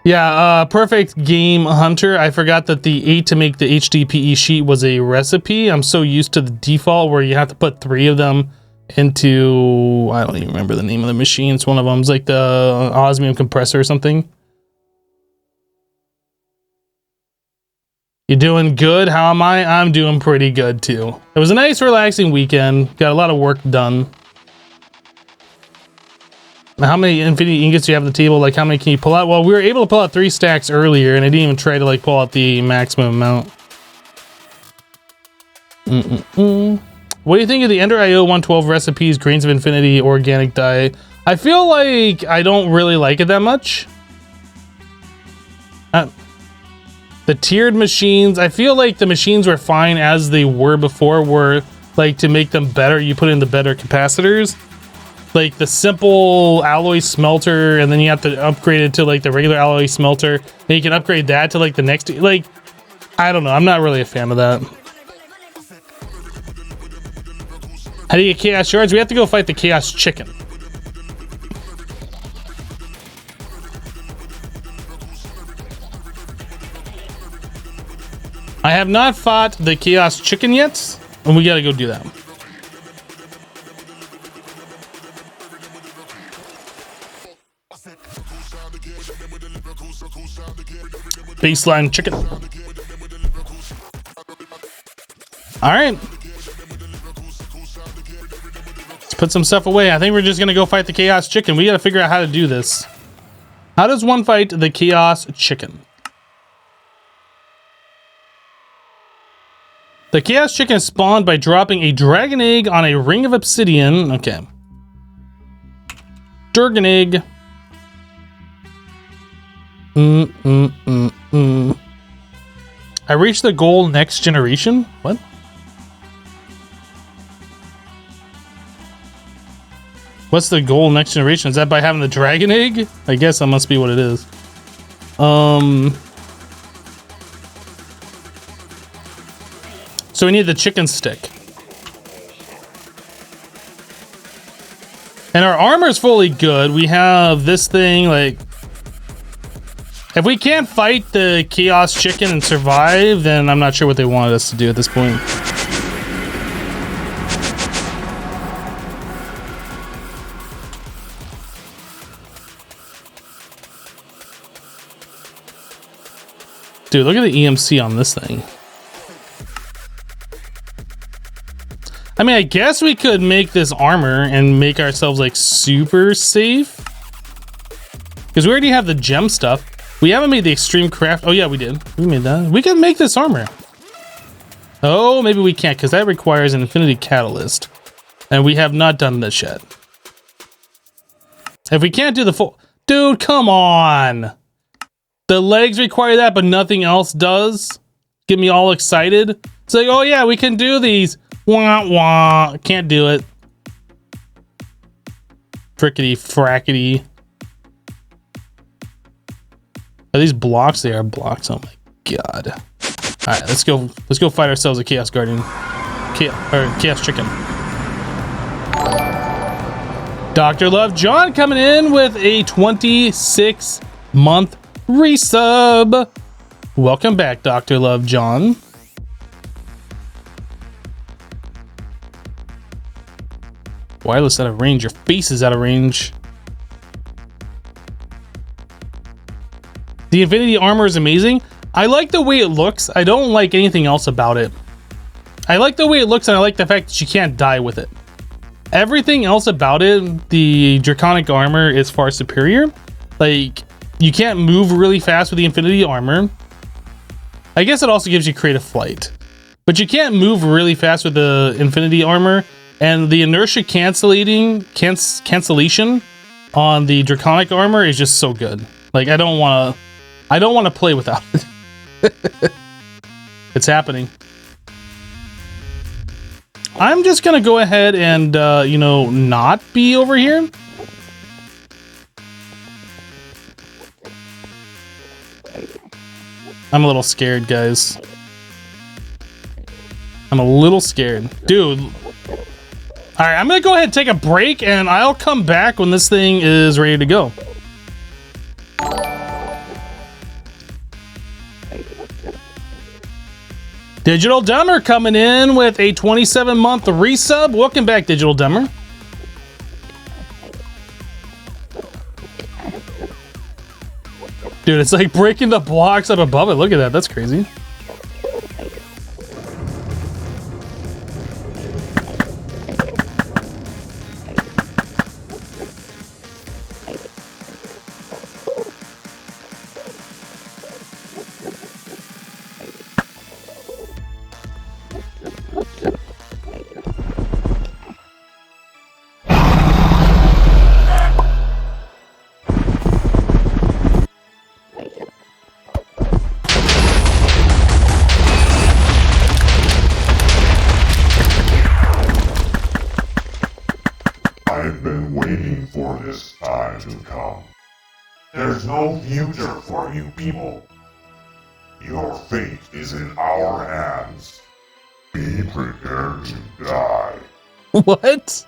Yeah, perfect game hunter. I forgot that the 8 to make the HDPE sheet was a recipe. I'm so used to the default where you have to put 3 of them into, I don't even remember the name of the machine. It's one of them. It's like the osmium compressor or something. You doing good? How am I? I'm doing pretty good too. It was a nice relaxing weekend. Got a lot of work done. How many infinity ingots do you have on the table? Like how many can you pull out? Well, we were able to pull out 3 stacks earlier and I didn't even try to like pull out the maximum amount. What do you think of the Ender IO 112 recipes, grains of infinity, organic dye? I feel like I don't really like it that much. The tiered machines, I feel like the machines were fine as they were before, were like to make them better, you put in the better capacitors. Like the simple alloy smelter, and then you have to upgrade it to like the regular alloy smelter. Then you can upgrade that to like the next, like, I don't know, I'm not really a fan of that. How do you get chaos shards? We have to go fight the chaos chicken. I have not fought the chaos chicken yet, and we gotta go do that. Baseline chicken. All right. Let's put some stuff away. I think we're just gonna go fight the chaos chicken. We gotta figure out how to do this. How does one fight the chaos chicken? The chaos chicken is spawned by dropping a dragon egg on a ring of obsidian. Okay. Dragon egg. I reached the goal next generation? What? What's the goal next generation? Is that by having the dragon egg? I guess that must be what it is. So we need the chicken stick. And our armor's fully good. We have this thing, like... If we can't fight the chaos chicken and survive, then I'm not sure what they wanted us to do at this point. Dude, look at the EMC on this thing. I mean, I guess we could make this armor and make ourselves like super safe. Because we already have the gem stuff. We haven't made the extreme craft. Oh yeah, we did. We made that. We can make this armor. Oh, maybe we can't because that requires an infinity catalyst. And we have not done this yet. If we can't do the full... Dude, come on! The legs require that, but nothing else does? Get me all excited? It's like, oh yeah, we can do these. Wah, wah. Can't do it. Frickety frackety. Are these blocks? They are blocks. Oh my god. Alright, let's go fight ourselves a Chaos Guardian. Chaos Chicken. Dr. Love John coming in with a 26-month resub. Welcome back, Dr. Love John. Wireless out of range. Your face is out of range. The Infinity Armor is amazing. I like the way it looks. I don't like anything else about it. I like the way it looks, and I like the fact that you can't die with it. Everything else about it, the Draconic Armor is far superior. Like, you can't move really fast with the Infinity Armor. I guess it also gives you creative flight. But you can't move really fast with the Infinity Armor, and the inertia cancellation on the Draconic Armor is just so good. Like, I don't want to play without it. It's happening. I'm just gonna go ahead and you know, not be over here. I'm a little scared, guys. I'm a little scared, dude. All right, I'm gonna go ahead and take a break, and I'll come back when this thing is ready to go. Digital Dumber coming in with a 27-month resub. Welcome back, Digital Dumber. Dude, it's like breaking the blocks up above it. Look at that. That's crazy. I've been waiting for this time to come. There's no future for you people. Your fate is in our hands. Be prepared to die. What?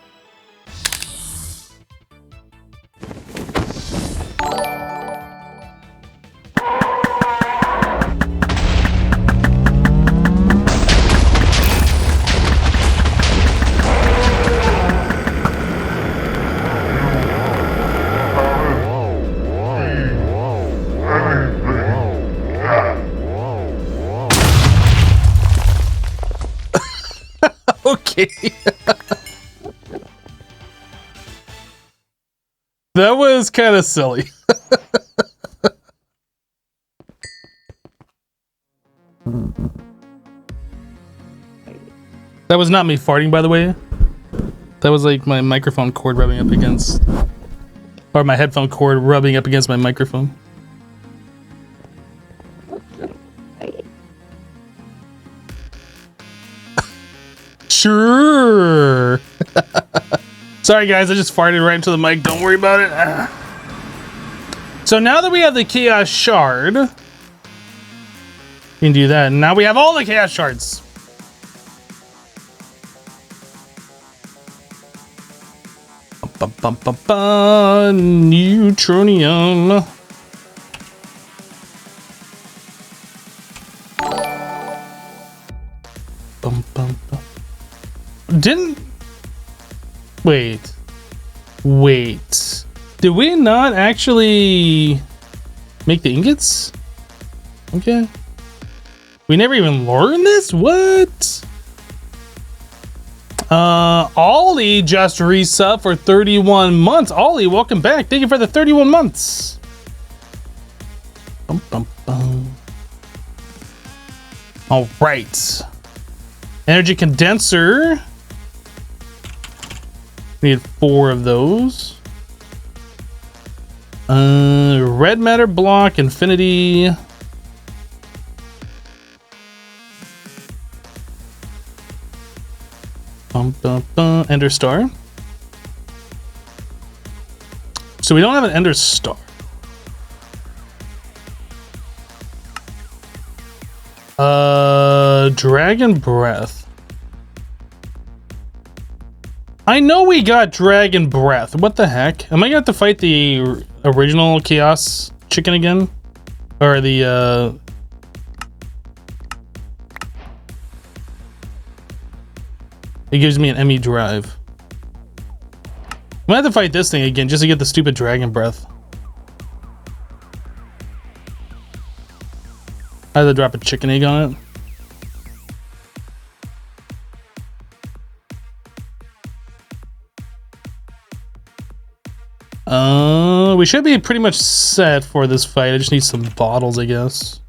Okay. That was kind of silly. That was not me farting, by the way. That was like my microphone cord rubbing up against, or my headphone cord rubbing up against my microphone. Sure. Sorry guys, I just farted right into the mic. Don't worry about it. So now that we have the Chaos Shard, we can do that. And now we have all the Chaos Shards. Neutronium. Didn't... Wait. Did we not actually make the ingots? Okay. We never even learned this? What? Ollie just resub for 31 months. Ollie, welcome back. Thank you for the 31 months. Bum, bum, bum. All right. Energy condenser. Need 4 of those. Red matter block, infinity. Ender star. So we don't have an ender star. Dragon breath. I know we got dragon breath. What the heck? Am I gonna have to fight the original chaos chicken again? Or the it gives me an ME drive. I'm gonna have to fight this thing again just to get the stupid dragon breath. I had to drop a chicken egg on it. We should be pretty much set for this fight. I just need some bottles, I guess.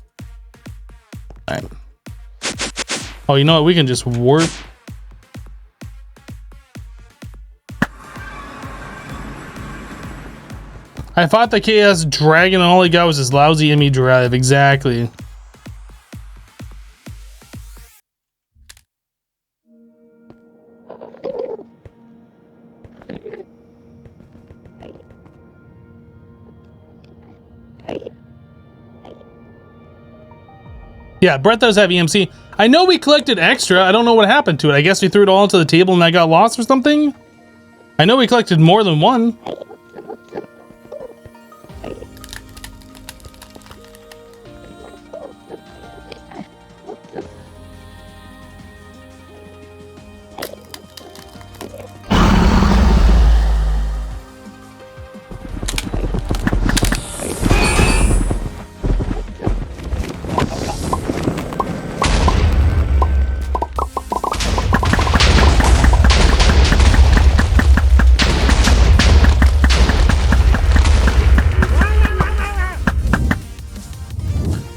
Alright. Oh, you know what? We can just warp. I fought the Chaos Dragon and all he got was his lousy ME drive. Exactly. Yeah, Brett does have EMC. I know we collected extra. I don't know what happened to it. I guess we threw it all into the table and I got lost or something. I know we collected more than one.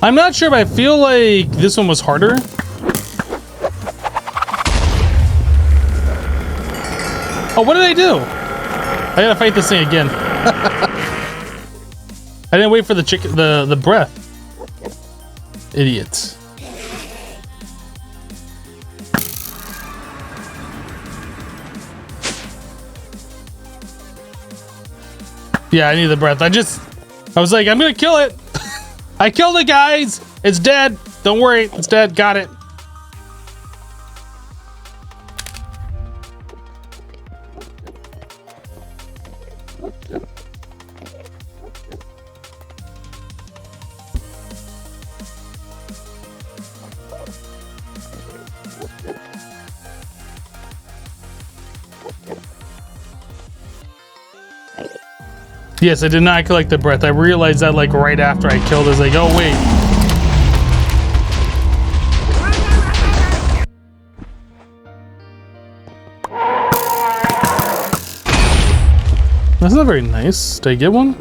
I'm not sure, but I feel like this one was harder. Oh, what did I do? I gotta fight this thing again. I didn't wait for the chicken, the breath. Idiots. Yeah, I need the breath. I was like, I'm gonna kill it. I killed it, guys! It's dead! Don't worry, it's dead. Got it. Yes, I did not collect the breath. I realized that like right after I killed it. I was like, oh wait. That's not very nice. Did I get one?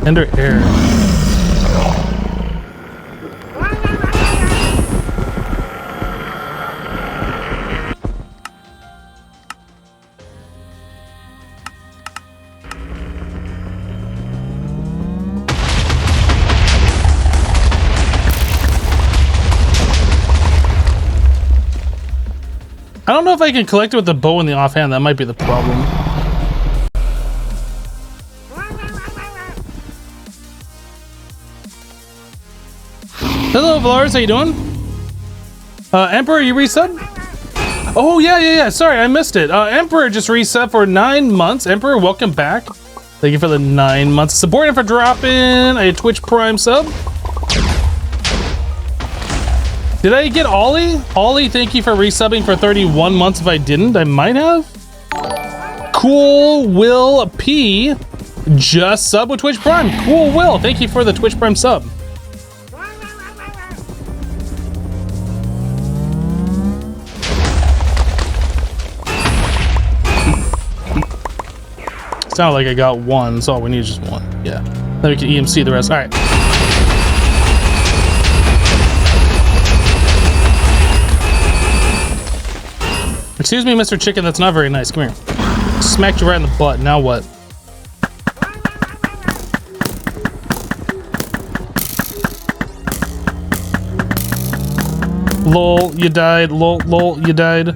Ender air. I don't know if I can collect it with the bow in the offhand. That might be the problem. Hello, Valaris. How you doing? Emperor, you resubbed? Oh, yeah. Sorry, I missed it. Emperor just resubbed for 9 months. Emperor, welcome back. Thank you for the 9 months of support and for dropping a Twitch Prime sub. Did I get Ollie? Ollie, thank you for resubbing for 31 months. If I didn't, I might have. Cool Will P just sub with Twitch Prime. Cool Will, thank you for the Twitch Prime sub. Sounded like I got one, so all we need is just one. Yeah. Then we can EMC the rest. All right. Excuse me, Mr. Chicken, that's not very nice. Come here. Smacked you right in the butt. Now what? Lol, you died. Lol, lol, you died.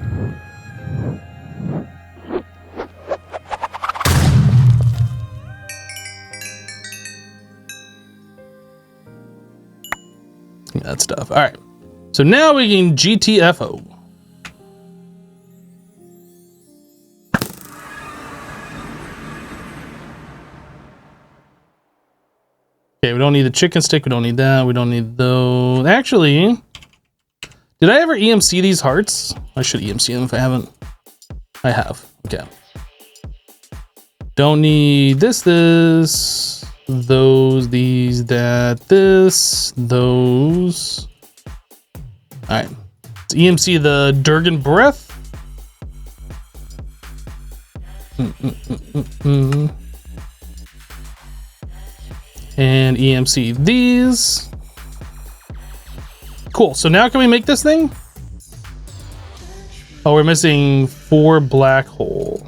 That stuff. All right. So now we can GTFO. Okay, we don't need the chicken stick. We don't need that. We don't need those. Actually, did I ever EMC these hearts? I should EMC them if I haven't. I have. Okay. Don't need this, those, these, that, this, those. All right. Let's EMC the Durgan Breath. And EMC these. Cool. So now can we make this thing? Oh, we're missing 4 black hole.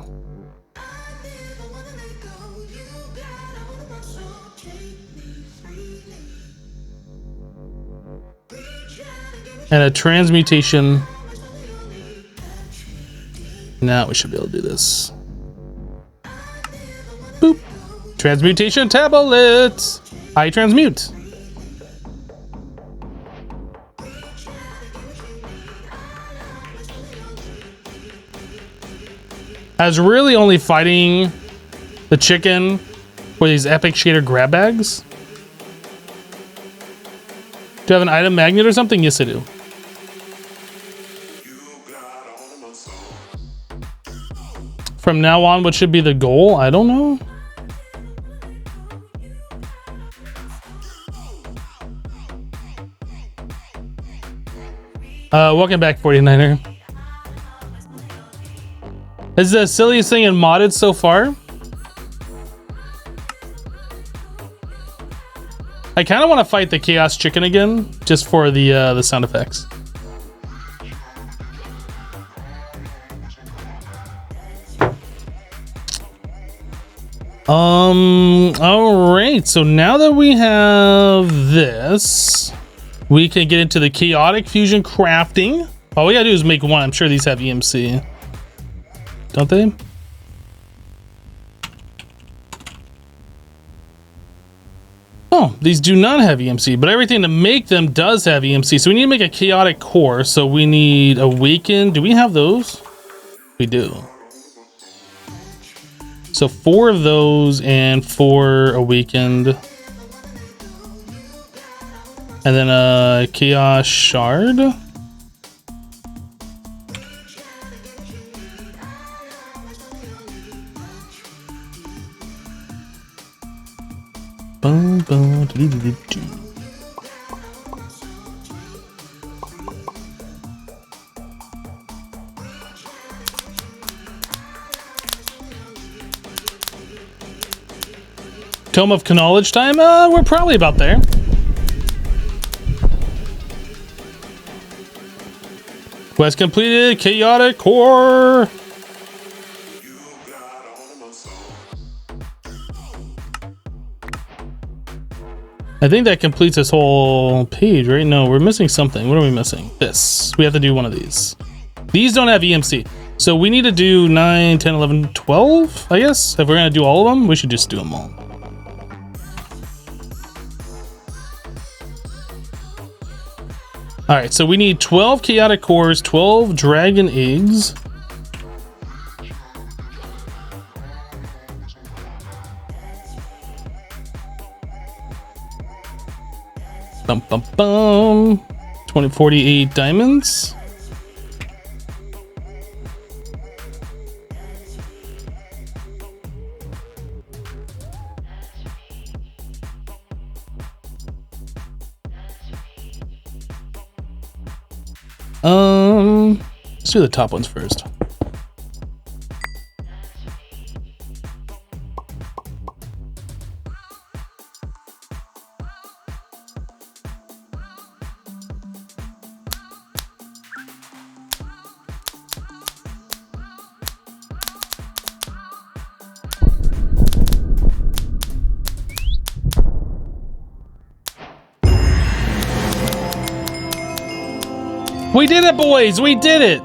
And a transmutation. Now we should be able to do this. Boop. Transmutation tablet. I transmute. I was really only fighting the chicken for these epic shader grab bags. Do I have an item magnet or something? Yes, I do. From now on, what should be the goal? I don't know. Welcome back, 49er. Is the silliest thing in modded so far? I kind of want to fight the Chaos Chicken again, just for the sound effects. All right. So now that we have this, we can get into the chaotic fusion crafting. All we gotta do is make one. I'm sure these have EMC, don't they? Oh, these do not have EMC, but everything to make them does have EMC. So we need to make a chaotic core. So we need awaken. Do we have those? We do. So 4 of those and 4 awakened. And then a chaos shard. Boom, boom, doo, doo, doo, doo. Tome of Knowledge time? We're probably about there. Quest completed, chaotic core. I think that completes this whole page, right? No, we're missing something. What are we missing? This. We have to do one of these. These don't have EMC. So we need to do 9, 10, 11, 12, I guess. If we're going to do all of them, we should just do them all. All right, so we need 12 chaotic cores, 12 dragon eggs. Bum, bum, bum. 48 diamonds. Let's do the top ones first. We did it, boys! We did it!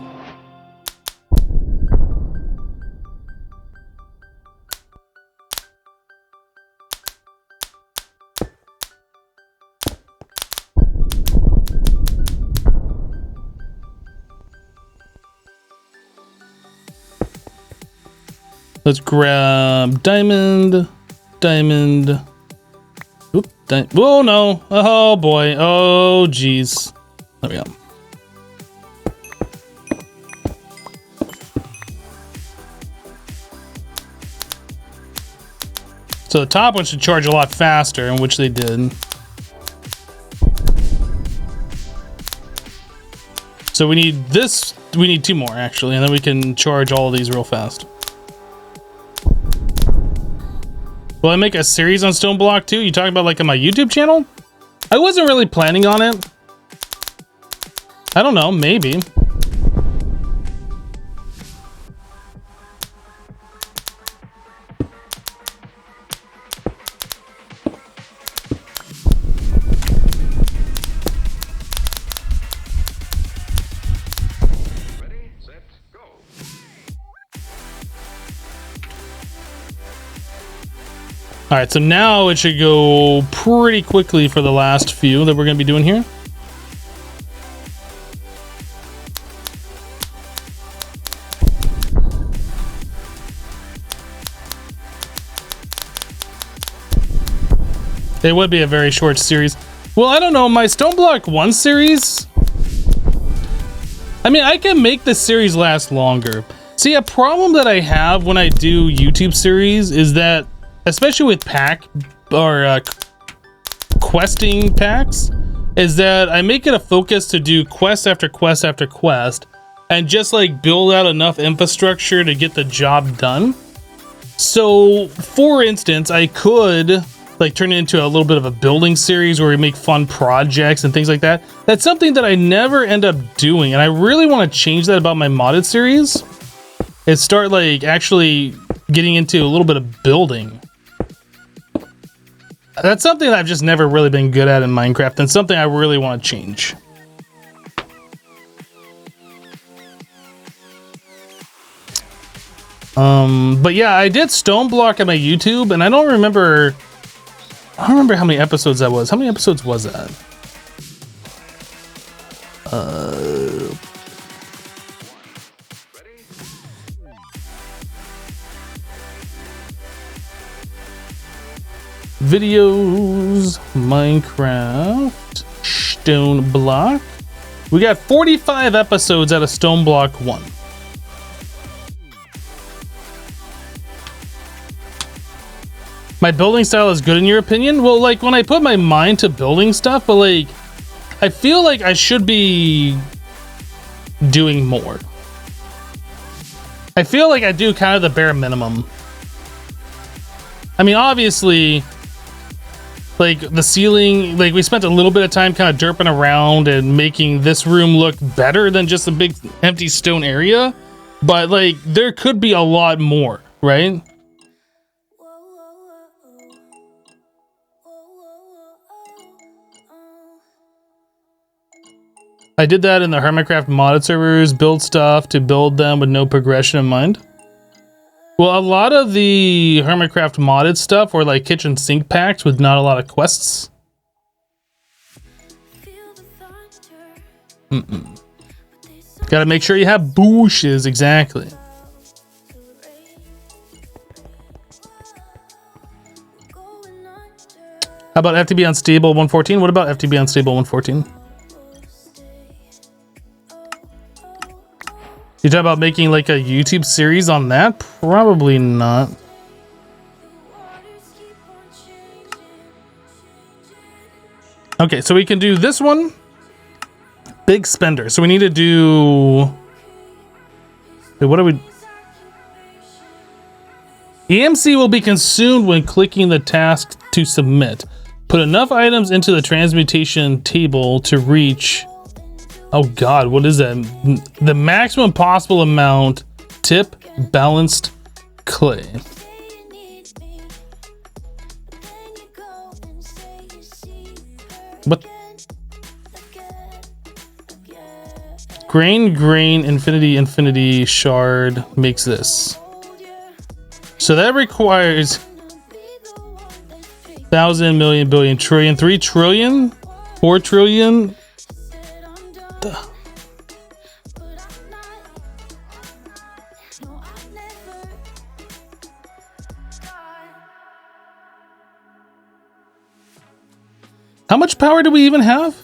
Let's grab diamond. Oop, oh no. Oh boy. Oh geez. There we go. So the top one should charge a lot faster, in which they did. So we need this, we need 2 more actually, and then we can charge all of these real fast. Will I make a series on Stoneblock too? You talking about like on my YouTube channel? I wasn't really planning on it. I don't know, maybe. All right, so now it should go pretty quickly for the last few that we're going to be doing here. It would be a very short series. Well, I don't know, my Stoneblock 1 series, I mean, I can make the series last longer. See, a problem that I have when I do YouTube series is that, especially with pack or questing packs, is that I make it a focus to do quest after quest after quest and just like build out enough infrastructure to get the job done. So for instance, I could like turn it into a little bit of a building series where we make fun projects and things like that. That's something that I never end up doing, and I really want to change that about my modded series and start like actually getting into a little bit of building. That's something that I've just never really been good at in Minecraft, and something I really want to change. But yeah, I did Stoneblock on my YouTube, and I don't remember how many episodes that was. How many episodes was that? Videos, Minecraft, Stoneblock. We got 45 episodes out of Stoneblock 1. My building style is good in your opinion? Well, like when I put my mind to building stuff, but like I feel like I should be doing more. I feel like I do kind of the bare minimum. I mean, obviously, like the ceiling, like we spent a little bit of time kind of derping around and making this room look better than just a big empty stone area, but like there could be a lot more, right? I did that in the Hermitcraft modded servers, build stuff to build them with no progression in mind. Well, a lot of the Hermitcraft modded stuff were like kitchen sink packs with not a lot of quests. Gotta make sure you have bushes, exactly. How about FTB Unstable 114? What about FTB Unstable 114? You talk about making like a YouTube series on that? Probably not. Okay, so we can do this one. Big spender. So we need to do... Wait, what are we... EMC will be consumed when clicking the task to submit. Put enough items into the transmutation table to reach... Oh god, what is that? The maximum possible amount. Tip balanced clay. What? Grain, infinity, shard makes this. So that requires 1,000, million, billion, trillion, 3 trillion, 4 trillion. How much power do we even have?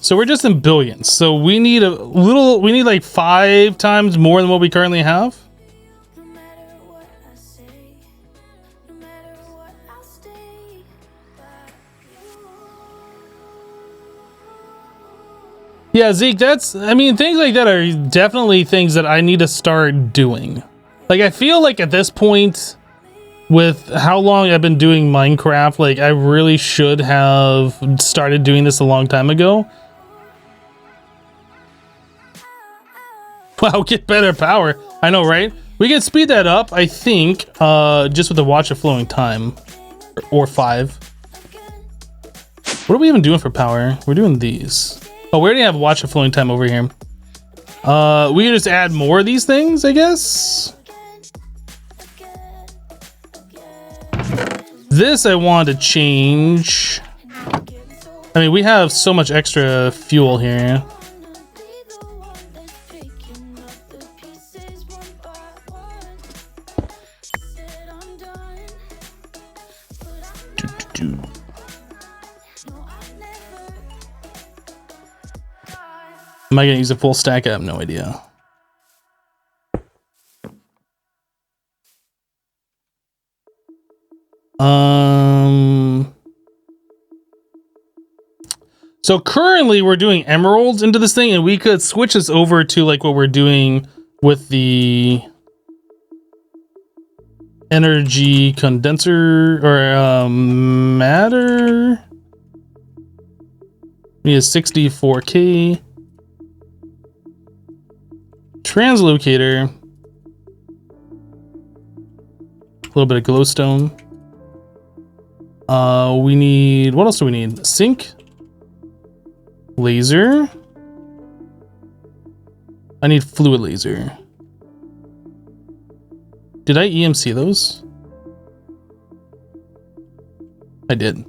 So we're just in billions. So we need we need like 5 times more than what we currently have. Yeah, Zeke, I mean, things like that are definitely things that I need to start doing. Like, I feel like at this point, with how long I've been doing Minecraft, like, I really should have started doing this a long time ago. Wow, get better power. I know, right? We can speed that up, I think, just with the Watch of Flowing Time. Or 5. What are we even doing for power? We're doing these. Oh, we already have Watch of Flowing Time over here. We can just add more of these things, I guess. This I want to change. I mean, we have so much extra fuel here. Am I gonna use a full stack? I have no idea. So currently we're doing emeralds into this thing, and we could switch this over to like what we're doing with the energy condenser or matter. We have 64K translocator, a little bit of glowstone. We need, what else do we need? Sink, laser. I need fluid laser. Did I EMC those? I did,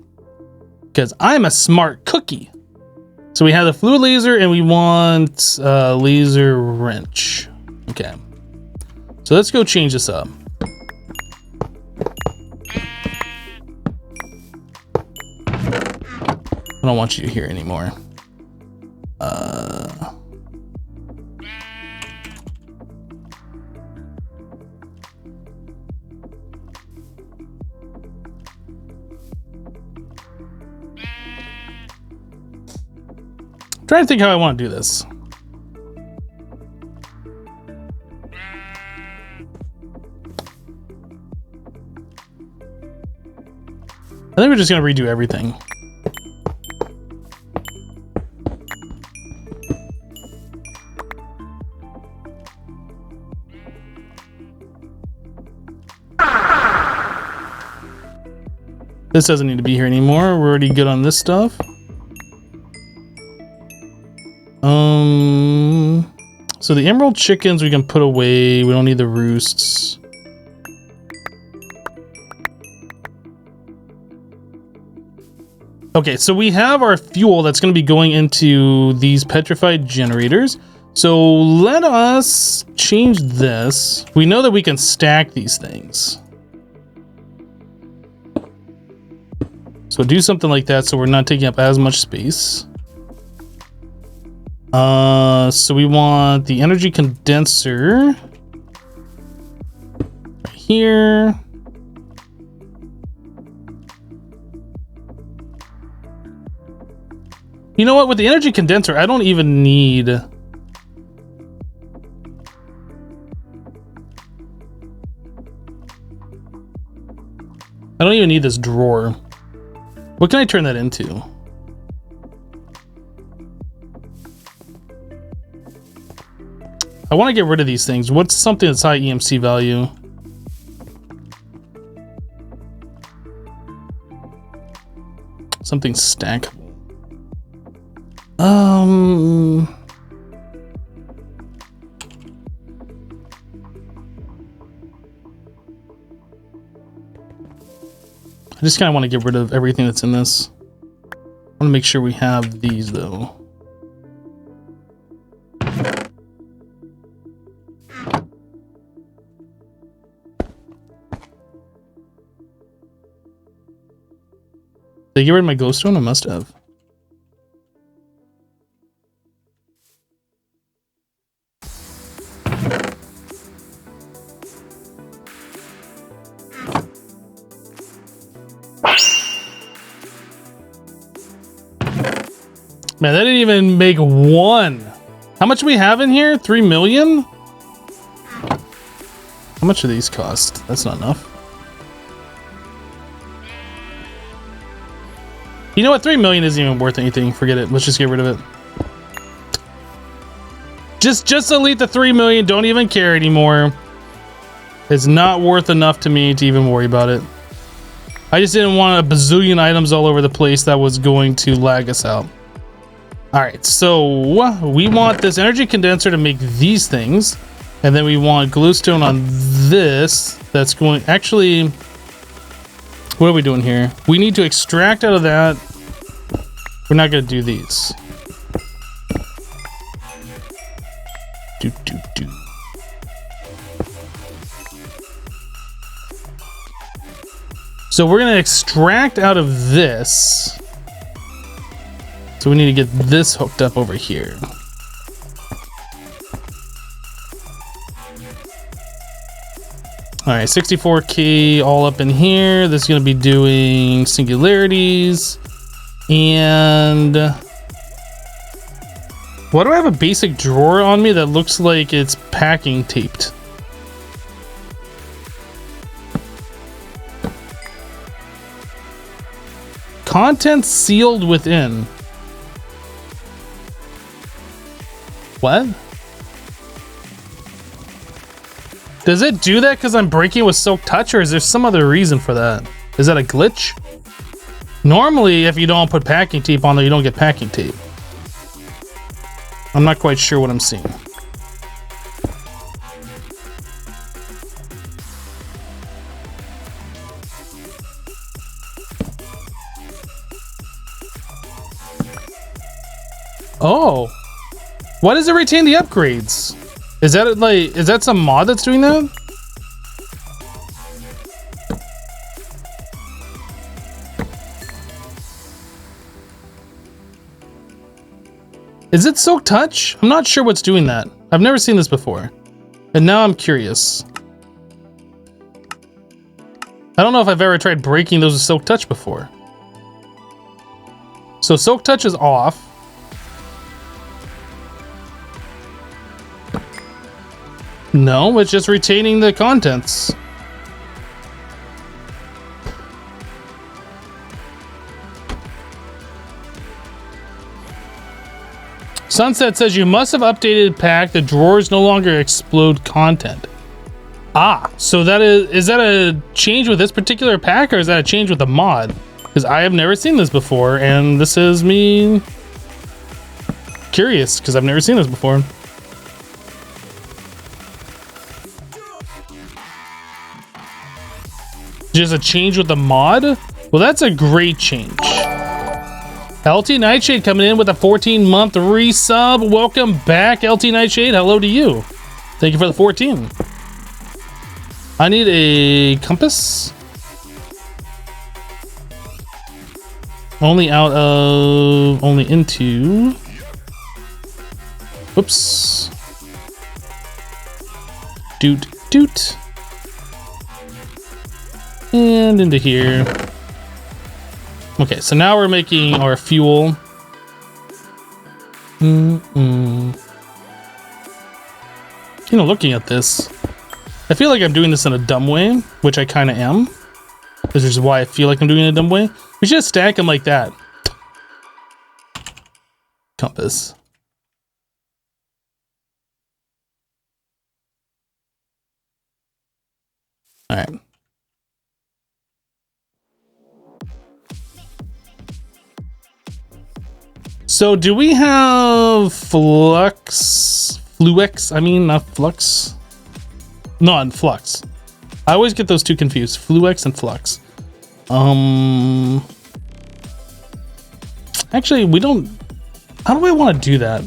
because I'm a smart cookie. So we have the fluid laser and we want laser wrench. Okay. So let's go change this up. I don't want you here anymore. Trying to think how I want to do this. I think we're just gonna redo everything. This doesn't need to be here anymore. We're already good on this stuff. So the emerald chickens we can put away. We don't need the roosts. Okay, so we have our fuel that's going to be going into these petrified generators. So let us change this. We know that we can stack these things. So do something like that so we're not taking up as much space. So we want the energy condenser right here. You know what? With the energy condenser, I don't even need... I don't even need this drawer. What can I turn that into? I want to get rid of these things. What's something that's high EMC value? something stackable. I just kind of want to get rid of everything that's in this. I want to make sure we have these though. Did I get rid of my glowstone? I must have. Man, that didn't even make one. How much do we have in here? 3 million? How much do these cost? That's not enough. You know what? 3 million isn't even worth anything. Forget it. Let's just get rid of it. Just delete the 3 million. Don't even care anymore. It's not worth enough to me to even worry about it. I just didn't want a bazillion items all over the place that was going to lag us out. All right, so we want this energy condenser to make these things, and then we want glowstone on this. That's going, actually, what are we doing here? We need to extract out of that. We're not gonna do these. Do. So we're gonna extract out of this. So we need to get this hooked up over here. All right, 64K all up in here. This is gonna be doing singularities. And why do I have a basic drawer on me that looks like it's packing taped? Content sealed within. What? Does it do that because I'm breaking with Silk Touch, or is there some other reason for that? Is that a glitch? Normally, if you don't put packing tape on there, you don't get packing tape. I'm not quite sure what I'm seeing. Oh. Why does it retain the upgrades? Is that like, is that some mod that's doing that? Is it Silk Touch? I'm not sure what's doing that. I've never seen this before. And now I'm curious. I don't know if I've ever tried breaking those with Silk Touch before. So Silk Touch is off. No, it's just retaining the contents. Sunset says you must have updated pack. The drawers no longer explode content. Ah, so that is that a change with this particular pack, or is that a change with the mod? Because I have never seen this before, and this is me curious because I've never seen this before. Just a change with the mod? Well, that's a great change. LT Nightshade coming in with a 14-month resub. Welcome back, LT Nightshade. Hello to you. Thank you for the 14. I need a compass. Only out of, only into. Whoops. Doot. And into here. Okay, so now we're making our fuel. You know, looking at this, I feel like I'm doing this in a dumb way, which I kind of am. This is why I feel like I'm doing it in a dumb way. We should stack them like that. Compass. All right. So do we have Fluix? I mean, not Flux. No, Flux. I always get those two confused. Fluix and Flux. Actually, we don't... How do I want to do that?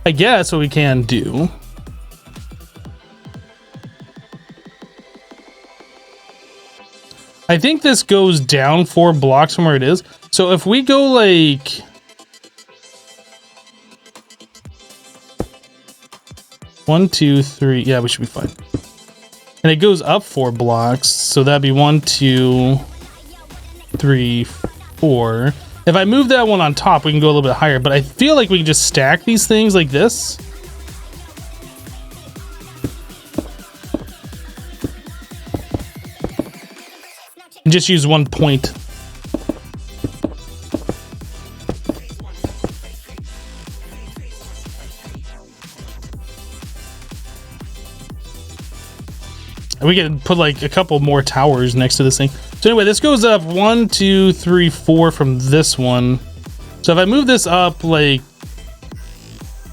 I guess what we can do... I think this goes down 4 blocks from where it is. So if we go like... One, two, three. Yeah, we should be fine. And it goes up 4 blocks. So that'd be 1, 2, 3, 4. If I move that one on top, we can go a little bit higher. But I feel like we can just stack these things like this. And just use 1 point. And we can put like a couple more towers next to this thing. So anyway, this goes up 1, 2, 3, 4 from this one. So if I move this up like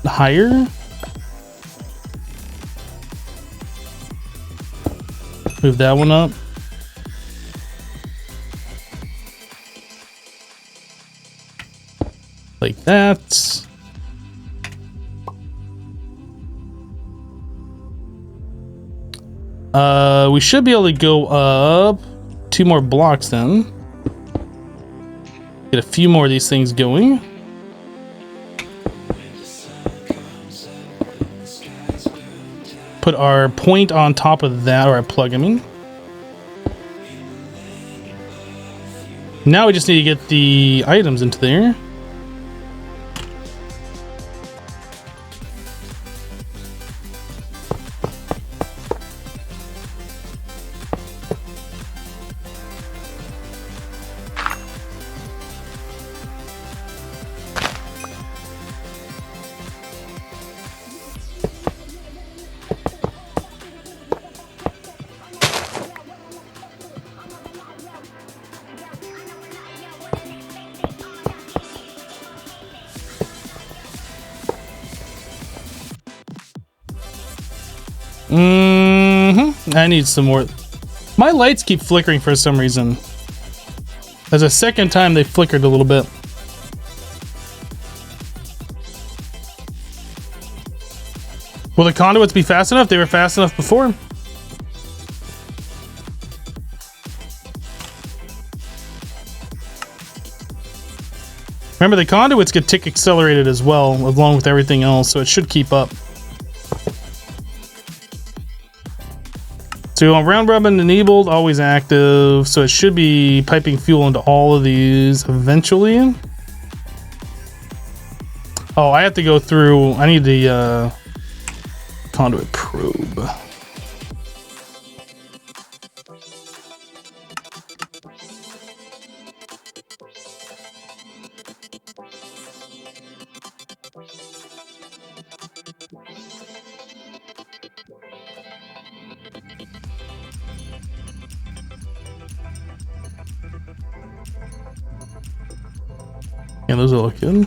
higher, move that one up. Like that. We should be able to go up 2 more blocks then. Get a few more of these things going. Put our point on top of that, or our plug, I mean. Now we just need to get the items into there. I need some more. My lights keep flickering for some reason. As a second time they flickered a little bit. Will the conduits be fast enough? They were fast enough before. Remember, the conduits get tick accelerated as well, along with everything else, so it should keep up. So round robin enabled, always active, so it should be piping fuel into all of these eventually. Oh, I have to go through, I need the conduit probe. Yeah, those all look good.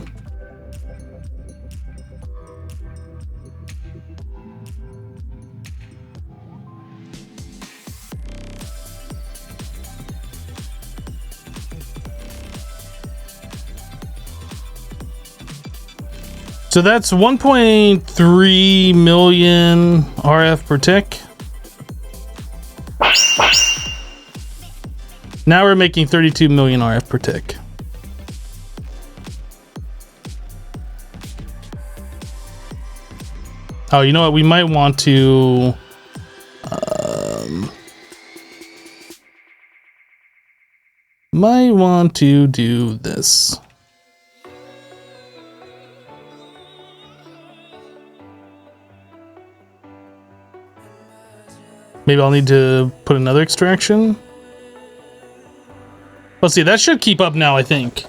So that's 1.3 million RF per tick. Now we're making 32 million RF per tick. Oh, you know what? We might want to... might want to do this. Maybe I'll need to put another extraction. Let's see, that should keep up now, I think.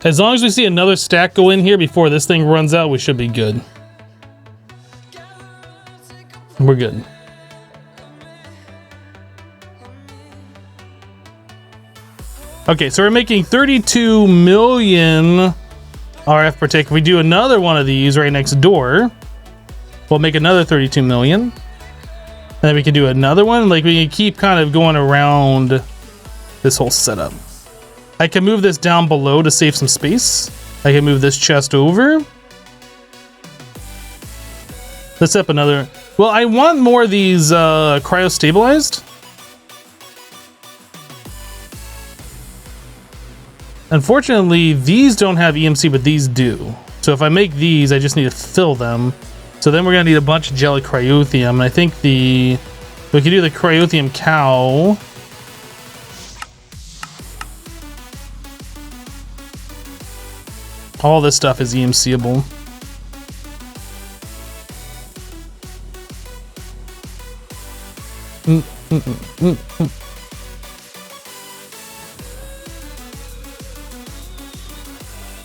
As long as we see another stack go in here before this thing runs out, we should be good. We're good. Okay, so we're making 32 million RF per tick. If we do another one of these right next door, we'll make another 32 million. And then we can do another one. Like, we can keep kind of going around this whole setup. I can move this down below to save some space. I can move this chest over. Let's set up another. Well, I want more of these cryo stabilized. Unfortunately, these don't have EMC, but these do. So if I make these, I just need to fill them. So then we're gonna need a bunch of jelly cryothium. And I think we can do the cryothium cow. All this stuff is EMCable.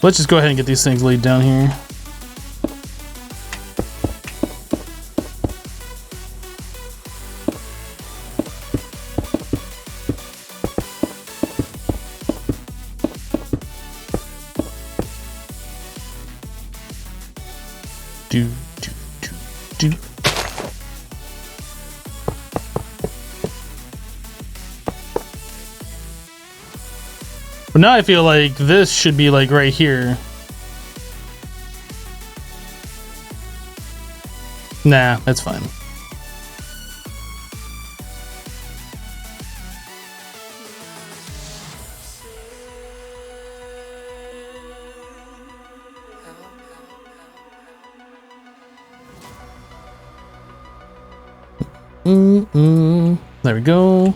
Let's just go ahead and get these things laid down here. Do. But now I feel like this should be like right here. Nah, that's fine. There we go.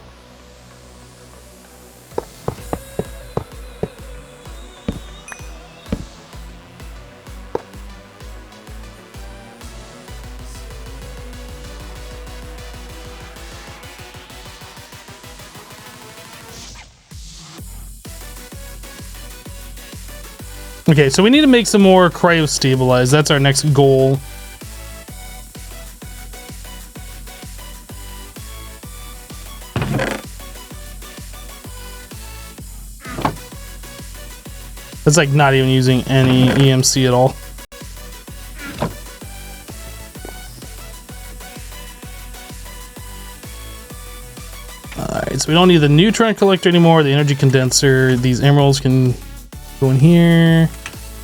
Okay, so we need to make some more cryo stabilized. That's our next goal. It's like not even using any EMC at all. Alright, so we don't need the neutron collector anymore, the energy condenser. These emeralds can go in here.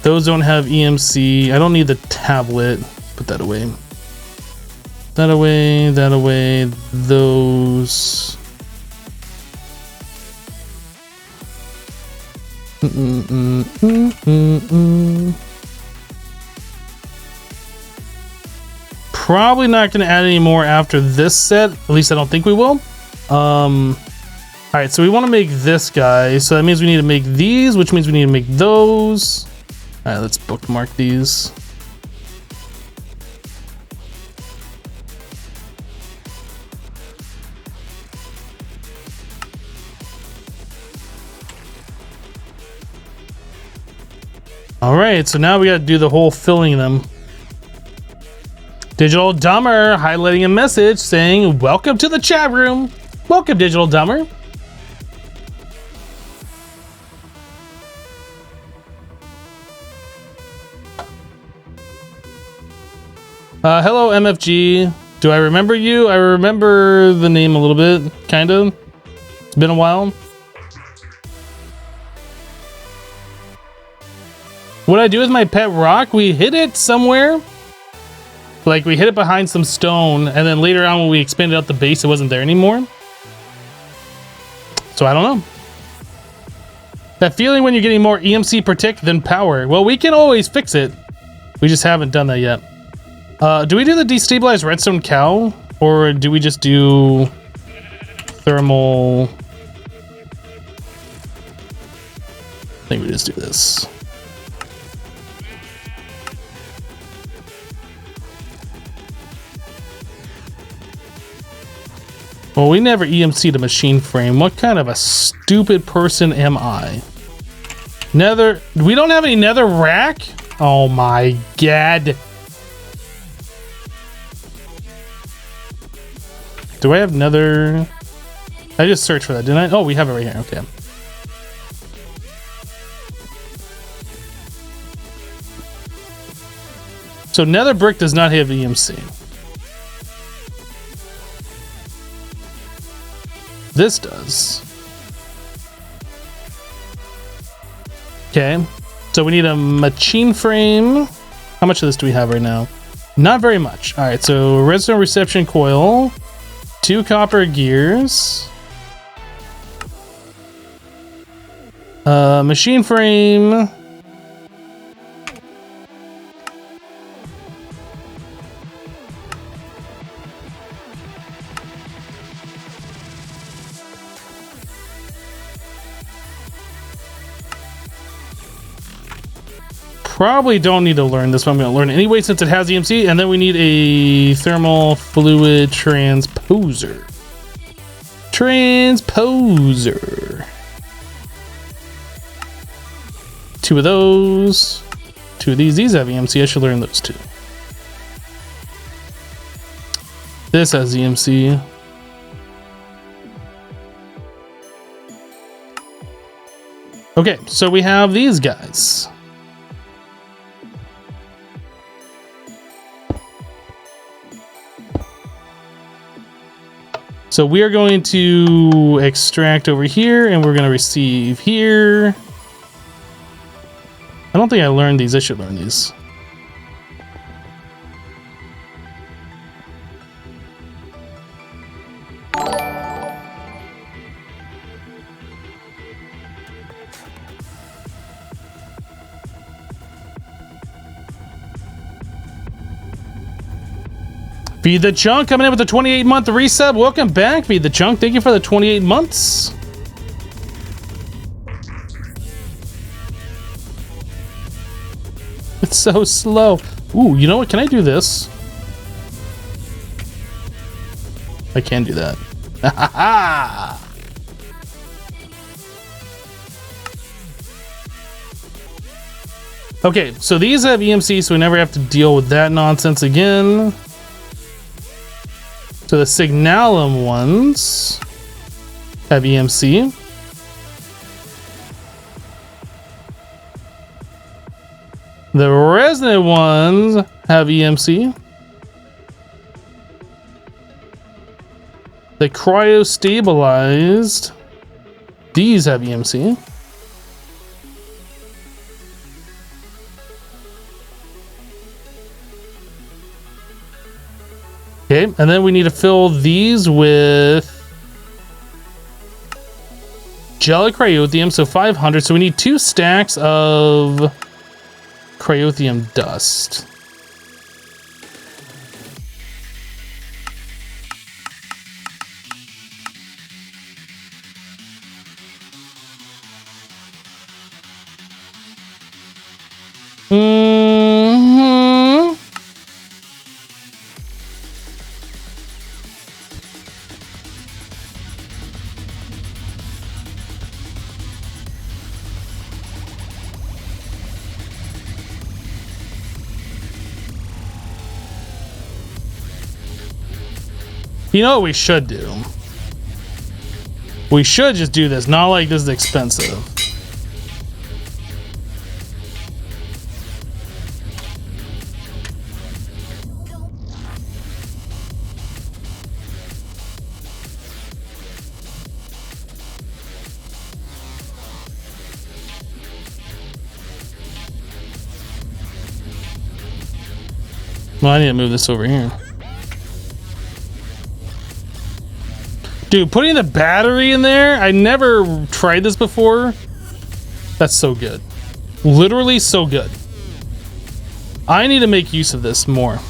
Those don't have EMC. I don't need the tablet. Put that away. That away, that away, those. Probably not going to add any more after this set. At least I don't think we will. Alright, so we want to make this guy. So that means we need to make these, which means we need to make those. Alright, let's bookmark these. Alright, so now we got to do the whole filling them. Digital Dumber highlighting a message saying, "Welcome to the chat room." Welcome, Digital Dumber. Hello, MFG. Do I remember you? I remember the name a little bit, kind of. It's been a while. What I do with my pet rock, we hid it somewhere. Like, we hid it behind some stone, and then later on when we expanded out the base, it wasn't there anymore. So I don't know. That feeling when you're getting more EMC per tick than power. Well, we can always fix it. We just haven't done that yet. Do we do the destabilized redstone cow? Or do we just do thermal? I think we just do this. Well, we never EMC'd a machine frame. What kind of a stupid person am I? Nether... We don't have any nether rack? Oh my god. Do I have nether... I just searched for that, didn't I? Oh, we have it right here. Okay. So nether brick does not have EMC. This does. Okay. So we need a machine frame. How much of this do we have right now? Not very much. All right. So redstone reception coil, 2 copper gears, machine frame. Probably don't need to learn this one. I'm going to learn it anyway since it has EMC. And then we need a thermal fluid transposer. Transposer. 2 of those. 2 of these. These have EMC. I should learn those 2. This has EMC. Okay, so we have these guys. So we are going to extract over here and we're going to receive here. I don't think I learned these. I should learn these. Feed the Chunk coming in with the 28-month resub. Welcome back, Feed the Chunk. Thank you for the 28 months. It's so slow. Ooh, you know what? Can I do this? I can do that. Okay, so these have EMC, so we never have to deal with that nonsense again. So the Signalum ones have EMC. The Resonant ones have EMC. The Cryo Stabilized, these have EMC. Okay, and then we need to fill these with Gelic Cryothium, so 500. So we need 2 stacks of Cryothium dust. You know what we should do? We should just do this, not like this is expensive. Well, I need to move this over here. Dude, putting the battery in there, I never tried this before. That's so good. Literally so good. I need to make use of this more.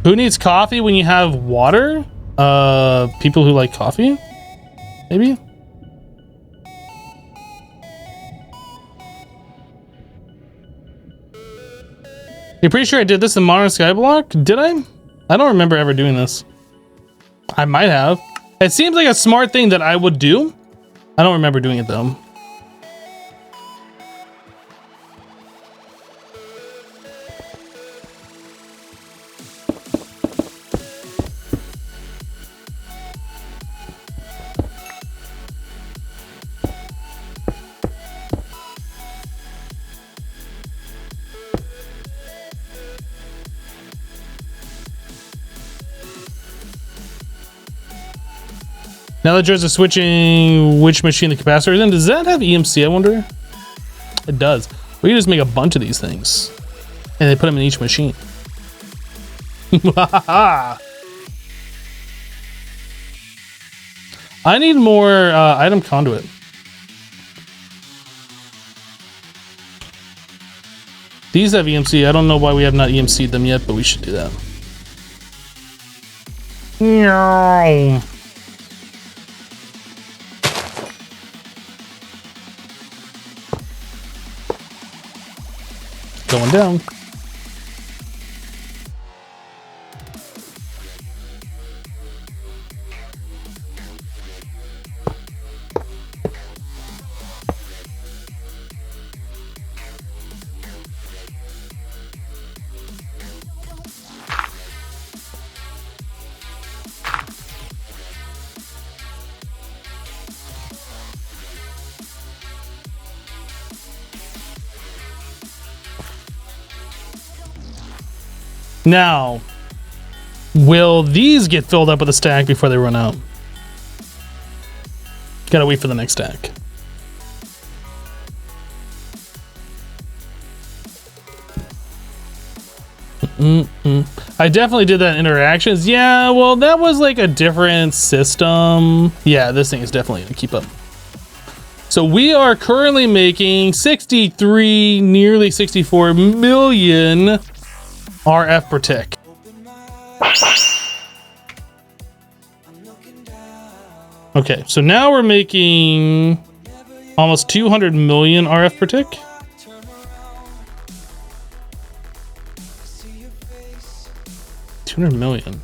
Who needs coffee when you have water? People who like coffee? Maybe? You're pretty sure I did this in Modern Skyblock? Did I? I don't remember ever doing this. I might have. It seems like a smart thing that I would do. I don't remember doing it though. Now the judge is switching which machine the capacitor is in. Does that have EMC, I wonder? It does. We can just make a bunch of these things. And they put them in each machine. I need more item conduit. These have EMC. I don't know why we have not EMC'd them yet, but we should do that. No. Going down. Now, will these get filled up with a stack before they run out? Gotta wait for the next stack. I definitely did that in interactions. Yeah, well, that was like a different system. Yeah, this thing is definitely gonna keep up. So we are currently making 63, nearly 64 million RF per tick. Okay, so now we're making almost 200 million RF per tick. $200 million.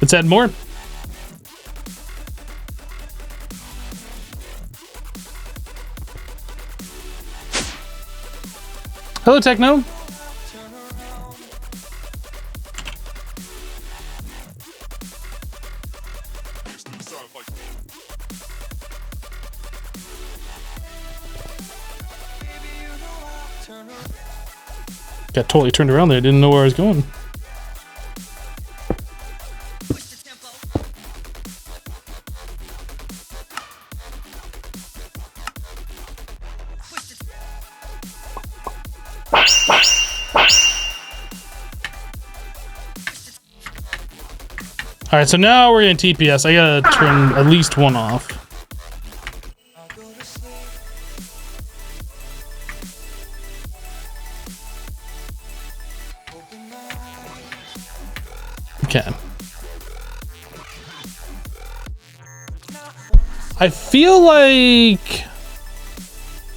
Let's add more. Hello, Techno. Got totally turned around there. Didn't know where I was going. All right, so now we're in TPS. I gotta turn at least one off. Okay. I feel like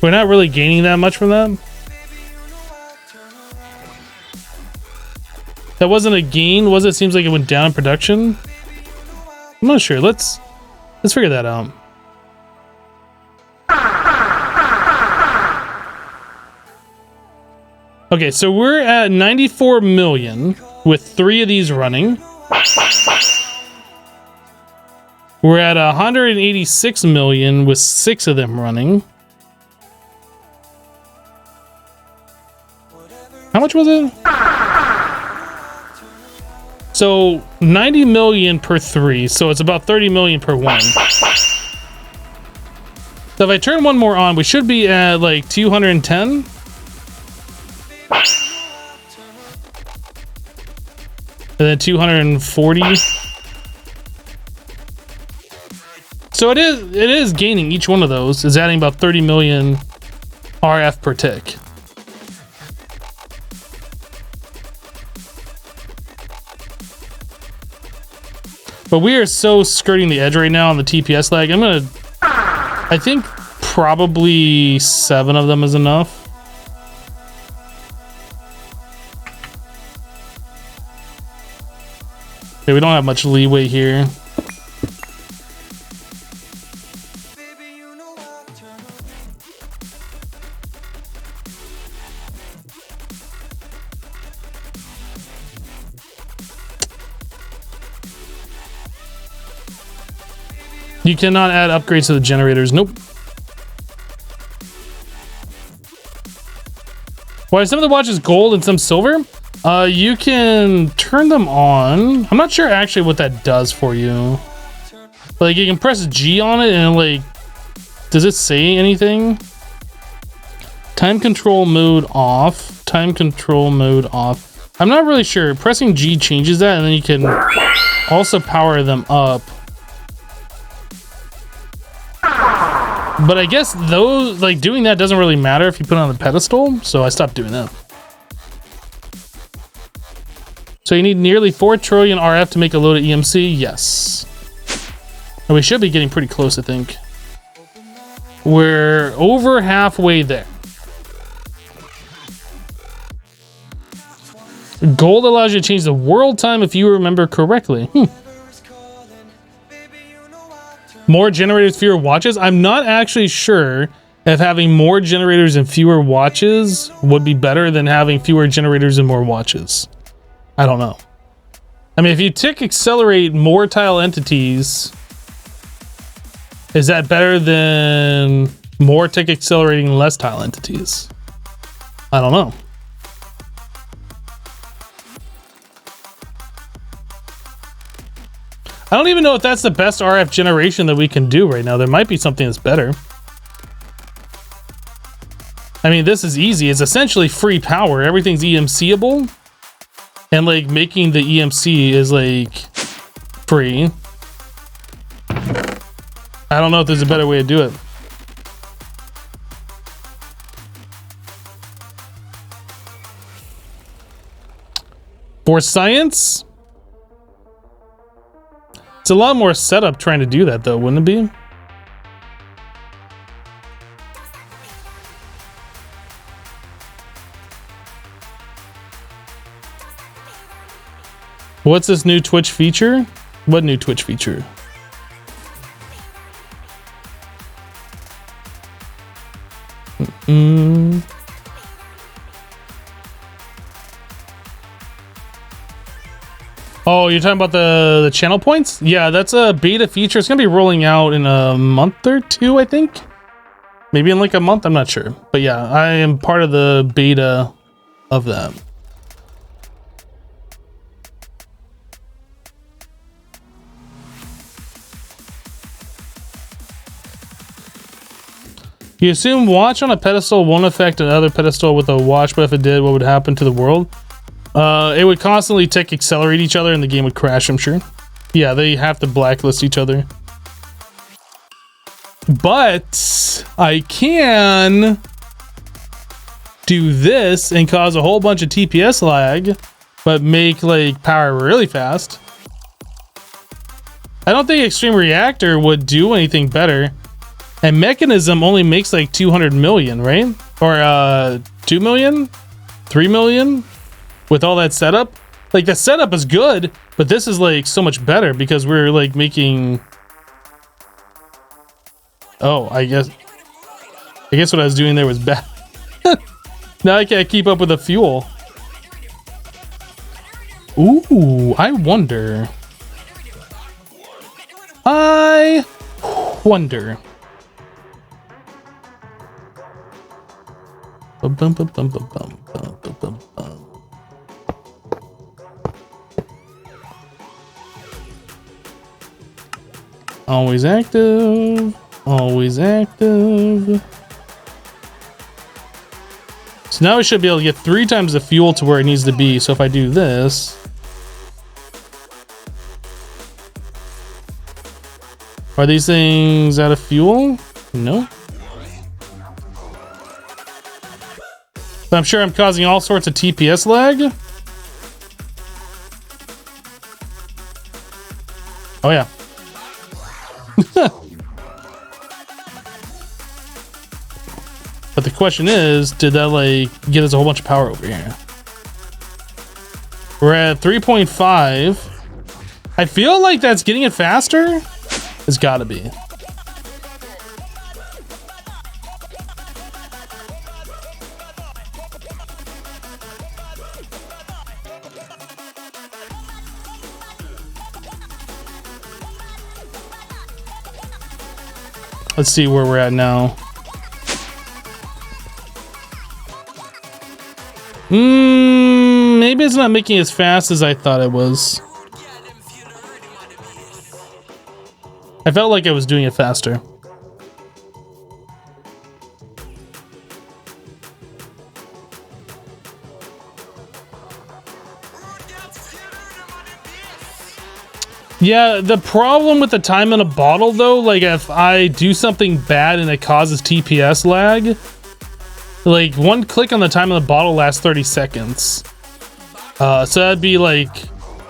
we're not really gaining that much from that. That wasn't a gain, was it? Seems like it went down in production. I'm not sure. Let's figure that out. Okay, so we're at 94 million with 3 of these running. We're at 186 million with 6 of them running. How much was it? So 90 million per 3, so it's about 30 million per one. So if I turn one more on, we should be at like 210. And then 240. So it is gaining. Each one of those is adding about 30 million RF per tick. But we are so skirting the edge right now on the TPS lag. I think probably 7 of them is enough. Okay, we don't have much leeway here. You cannot add upgrades to the generators. Nope. Why some of the watches gold and some silver? You can turn them on. I'm not sure actually what that does for you. Like you can press G on it and like, does it say anything? Time control mode off. Time control mode off. I'm not really sure. Pressing G changes that, and then you can also power them up. But I guess those, like doing that doesn't really matter if you put it on the pedestal, so I stopped doing that. So you need nearly 4 trillion RF to make a load of EMC? Yes. And we should be getting pretty close, I think. We're over halfway there. Gold allows you to change the world time if you remember correctly. More generators, fewer watches. I'm not actually sure if having more generators and fewer watches would be better than having fewer generators and more watches. I don't know. I mean, if you tick accelerate more tile entities, is that better than more tick accelerating less tile entities? I don't know. I don't even know if that's the best RF generation that we can do right now. There might be something that's better. I mean, this is easy. It's essentially free power. Everything's EMC-able. And like making the EMC is like free. I don't know if there's a better way to do it. For science? It's a lot more setup trying to do that though, wouldn't it be? What's this new Twitch feature? What new Twitch feature? Oh, you're talking about the channel points? Yeah, that's a beta feature. It's gonna be rolling out in a month or two, I think. Maybe in like a month, I'm not sure. But yeah, I am part of the beta of that. You assume watch on a pedestal won't affect another pedestal with a watch, but if it did, what would happen to the world? It would constantly tick accelerate each other and the game would crash, I'm sure. Yeah, they have to blacklist each other. But I can do this and cause a whole bunch of TPS lag, but make like power really fast. I don't think Extreme Reactor would do anything better. And Mekanism only makes like 200 million, right? Or 2 million? 3 million? With all that setup? Like the setup is good, but this is like so much better because we're like making... Oh, I guess what I was doing there was bad. Now I can't keep up with the fuel. Ooh, I wonder. Bum, bum, bum, bum, bum, bum, bum, bum, bum. Always active. Always active. So now we should be able to get 3 times the fuel to where it needs to be. So if I do this. Are these things out of fuel? No. But I'm sure I'm causing all sorts of TPS lag. Oh yeah. But the question is, did that like get us a whole bunch of power over here? We're at 3.5. I feel like that's getting it faster. It's gotta be. Let's see where we're at now. Maybe it's not making as fast as I thought it was. I felt like I was doing it faster. Yeah, the problem with the time in a bottle though, like if I do something bad and it causes TPS lag, like one click on the time in the bottle lasts 30 seconds. So that'd be like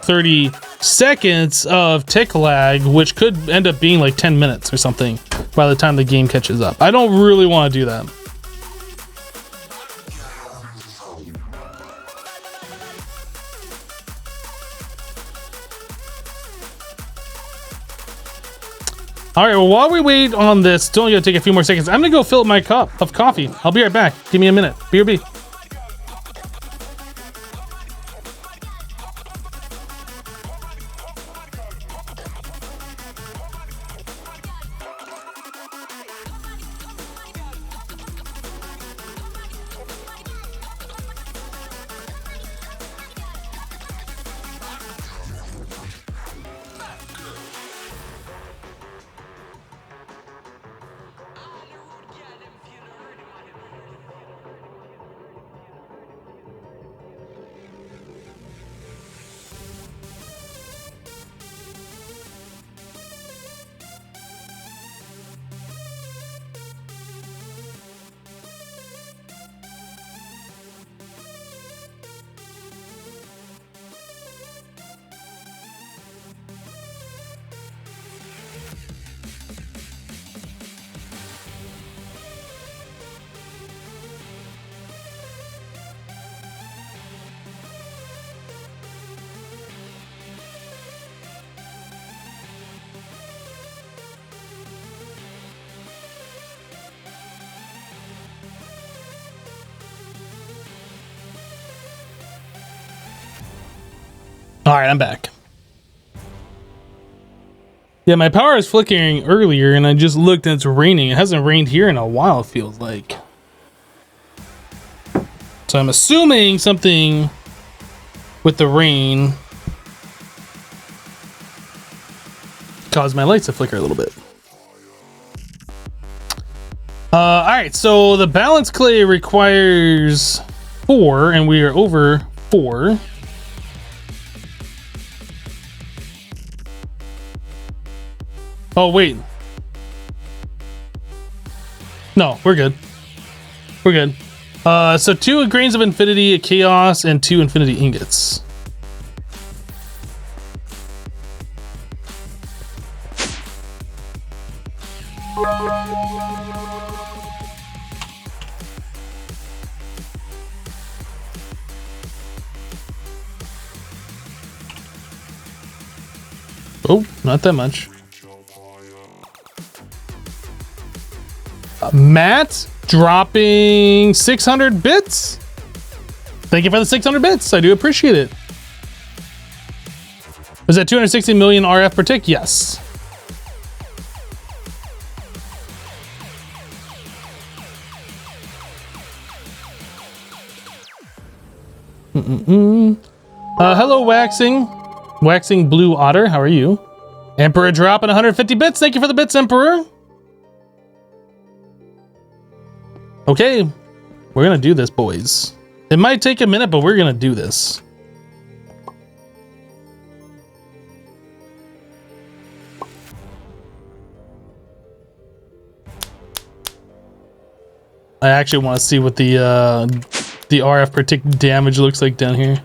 30 seconds of tick lag, which could end up being like 10 minutes or something by the time the game catches up. I don't really want to do that. All right, well, while we wait on this, it's only gonna take a few more seconds. I'm gonna go fill up my cup of coffee. I'll be right back. Give me a minute. BRB. All right, I'm back. Yeah, my power is flickering earlier, and I just looked and it's raining. It hasn't rained here in a while, it feels like. So I'm assuming something with the rain caused my lights to flicker a little bit. All right, so the balance clay requires 4, and we are over 4. Oh, wait. No, we're good. We're good. So 2 grains of infinity, a chaos, and 2 infinity ingots. Oh, not that much. Matt dropping 600 bits. Thank you for the 600 bits. I do appreciate it. Was that 260 million RF per tick? Yes. Hello, Waxing Blue Otter. How are you? Emperor dropping 150 bits. Thank you for the bits, Emperor. Okay, we're gonna do this, boys. It might take a minute, but we're gonna do this. I actually want to see what the RF per tick damage looks like down here.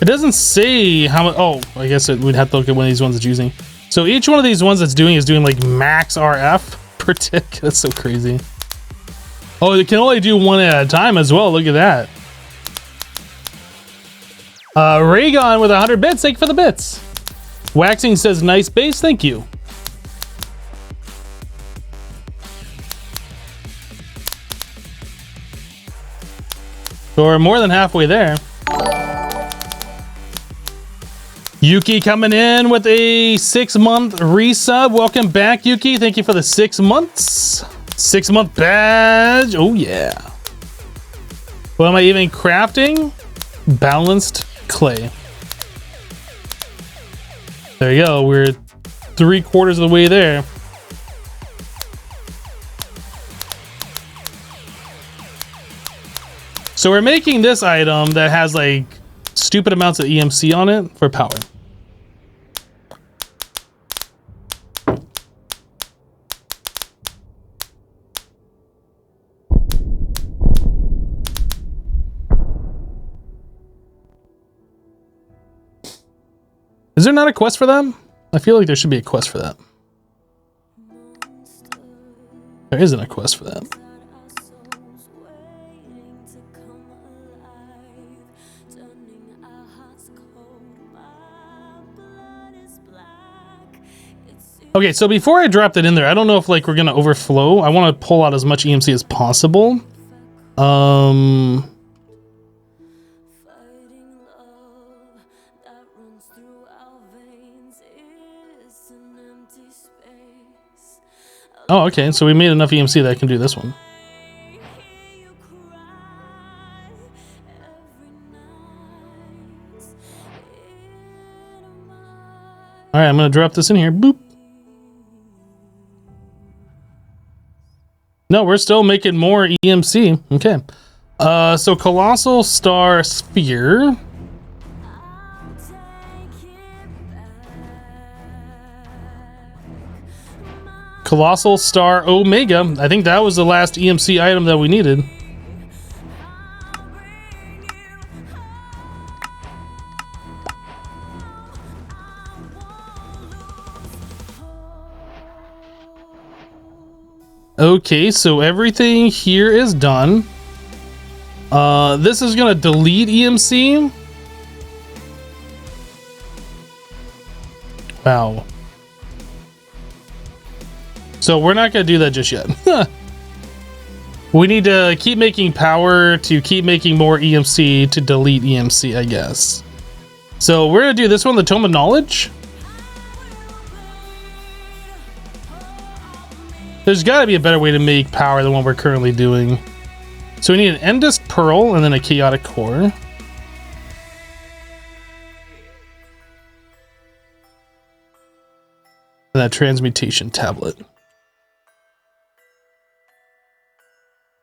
It doesn't say how much. Oh, I guess we'd have to look at one of these ones it's using. So each one of these ones that's doing is doing like max RF per tick. That's so crazy. Oh, it can only do one at a time as well. Look at that. Raygon with 100 bits. Thank you for the bits. Waxing says nice base, thank you. So we're more than halfway there. Yuki coming in with a 6-month resub. Welcome back, Yuki. Thank you for the 6 months. 6-month badge. Oh, yeah. What am I even crafting? Balanced clay. There you go. We're 3/4 of the way there. So we're making this item that has like stupid amounts of EMC on it for power. Is there not a quest for that? I feel like there should be a quest for that. There isn't a quest for that. Okay, so before I drop that in there, I don't know if like we're gonna overflow. I want to pull out as much EMC as possible. Oh, okay, so we made enough EMC that I can do this one. All right, I'm gonna drop this in here. Boop. No, we're still making more EMC. Okay. So Colossal Star Sphere. Colossal Star Omega. I think that was the last EMC item that we needed. Okay, so everything here is done. This is gonna delete EMC. Wow. So we're not gonna do that just yet. We need to keep making power to keep making more EMC to delete EMC, I guess. So we're gonna do this one, the Tome of Knowledge. There's gotta be a better way to make power than what we're currently doing. So we need an Endless Pearl and then a Chaotic Core. And that Transmutation Tablet.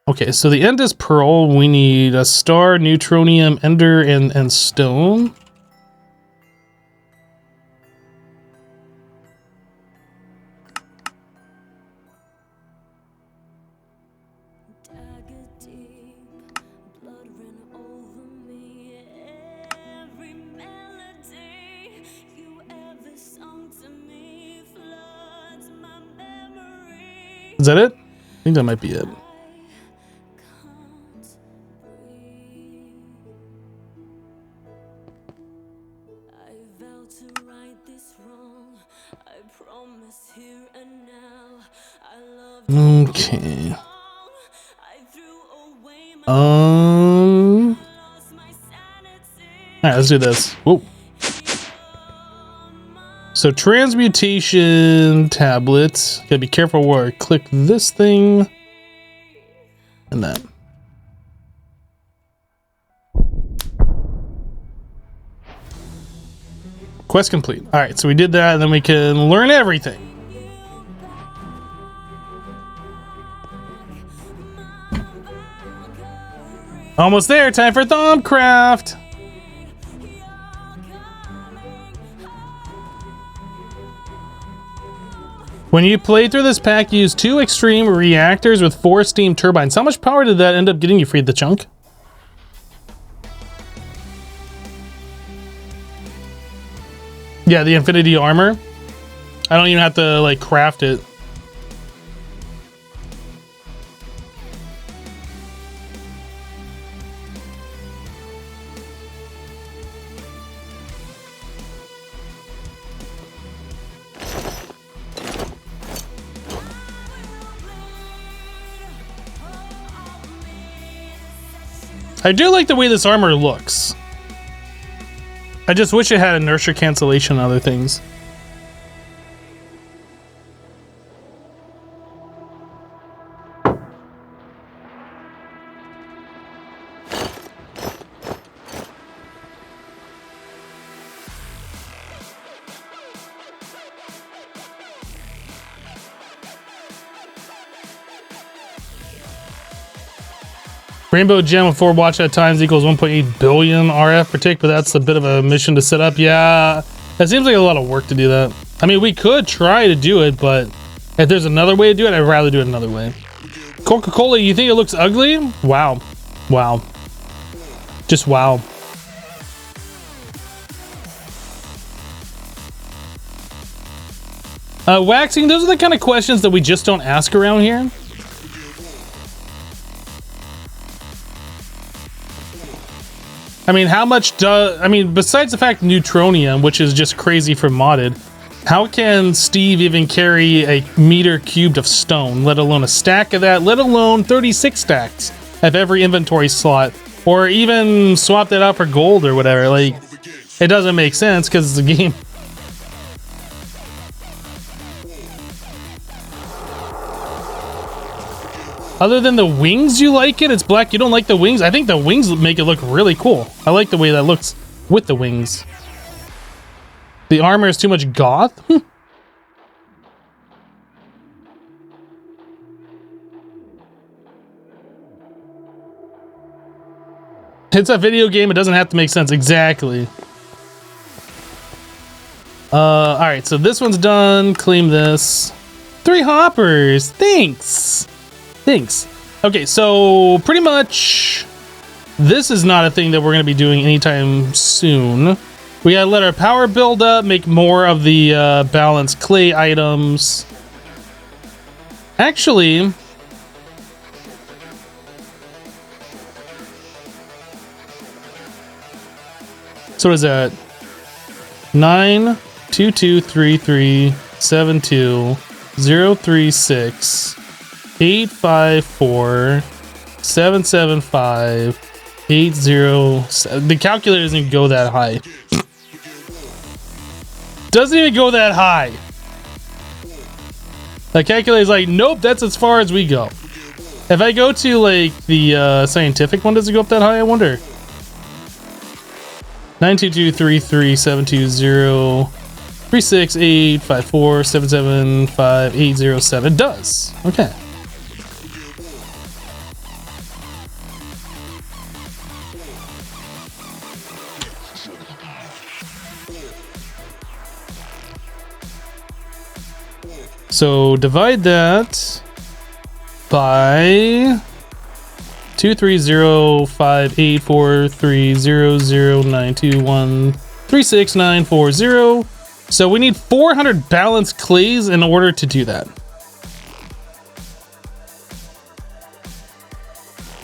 Okay, so the Endless Pearl, we need a Star, Neutronium, Ender, and Stone. Is that it? I think that might be it. Okay. All right, let's do this. Whoa. So transmutation tablets. Gotta be careful where I click this thing and that. Quest complete. All right, so we did that, and then we can learn everything. Almost there. Time for Thaumcraft. When you play through this pack, use 2 extreme reactors with 4 steam turbines. How much power did that end up getting you, Freed the Chunk? Yeah, the Infinity Armor. I don't even have to like craft it. I do like the way this armor looks. I just wish it had inertia cancellation and other things. Rainbow gem with 4 watch at times equals 1.8 billion RF per tick, but that's a bit of a mission to set up. Yeah, that seems like a lot of work to do that. I mean, we could try to do it, but if there's another way to do it, I'd rather do it another way. Coca-Cola, you think it looks ugly? Wow. Wow. Just wow. Waxing, those are the kind of questions that we just don't ask around here. I mean, how much does... I mean, besides the fact neutronium, which is just crazy for modded, how can Steve even carry a meter cubed of stone, let alone a stack of that, let alone 36 stacks of every inventory slot, or even swap that out for gold or whatever? Like, it doesn't make sense because it's a game. Other than the wings, you like it? It's black. You don't like the wings? I think the wings make it look really cool. I like the way that looks with the wings. The armor is too much goth? It's a video game. It doesn't have to make sense. Exactly. All right. So this one's done. Claim this. 3 hoppers. Thanks. Thanks. Okay, so pretty much this is not a thing that we're going to be doing anytime soon. We gotta let our power build up, make more of the balanced clay items. Actually, so what is that? 9223372 854 775 80. The calculator doesn't even go that high. Doesn't even go that high. The calculator's like, nope, that's as far as we go. If I go to like the scientific one, does it go up that high? I wonder. 9223372 36854 775 807 does. Okay. So divide that by 23058430092136940. So we need 400 balanced clays in order to do that.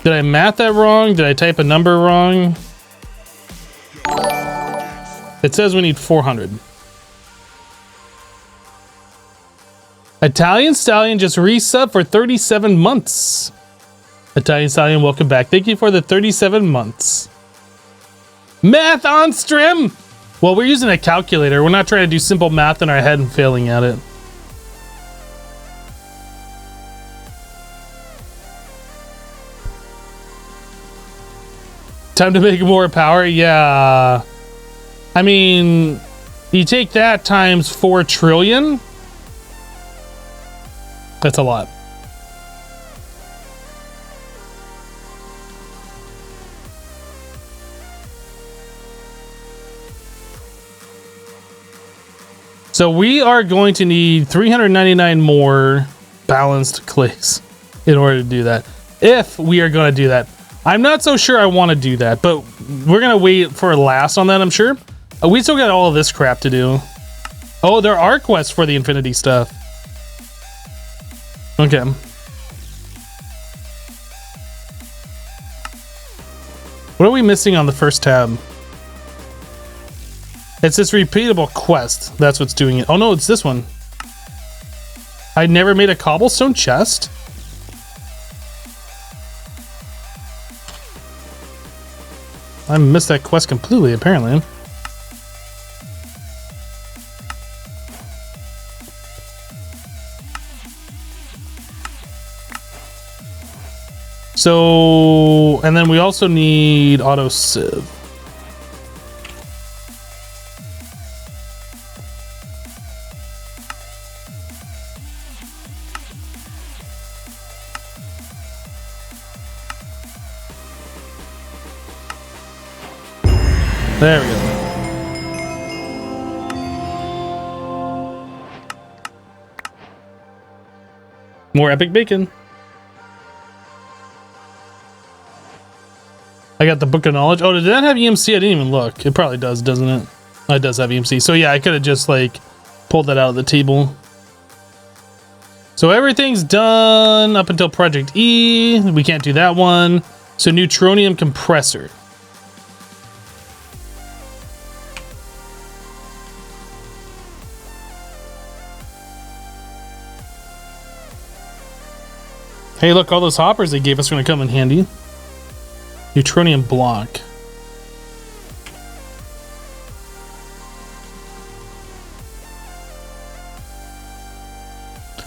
Did I math that wrong? Did I type a number wrong? It says we need 400. Italian Stallion just resub for 37 months. Italian Stallion, welcome back. Thank you for the 37 months. Math on stream! Well, we're using a calculator. We're not trying to do simple math in our head and failing at it. Time to make more power? Yeah. I mean, you take that times 4 trillion. That's a lot. So we are going to need 399 more balanced clays in order to do that. If we are going to do that. I'm not so sure I want to do that, but we're going to wait for last on that, I'm sure. We still got all of this crap to do. Oh, there are quests for the Infinity stuff. Okay. What are we missing on the first tab? It's this repeatable quest. That's what's doing it. Oh no, it's this one. I never made a cobblestone chest. I missed that quest completely, apparently. So, and then we also need auto sieve. There we go. More epic bacon. I got the book of knowledge. Oh, did that have EMC? I didn't even look. It probably does, doesn't it? Oh, it does have EMC. So yeah, I could have just like pulled that out of the table. So everything's done up until Project E. We can't do that one. So neutronium compressor. Hey, look, all those hoppers they gave us are going to come in handy. Neutronium block.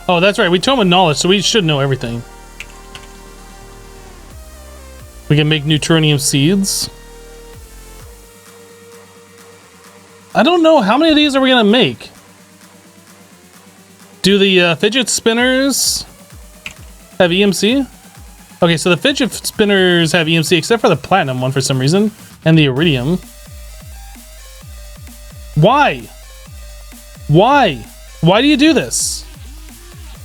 Oh, that's right. We told him knowledge, so we should know everything. We can make neutronium seeds. I don't know. How many of these are we going to make? Do the fidget spinners have EMC? Okay, so the fidget spinners have EMC except for the platinum one for some reason, and the iridium. Why? Why? Why do you do this?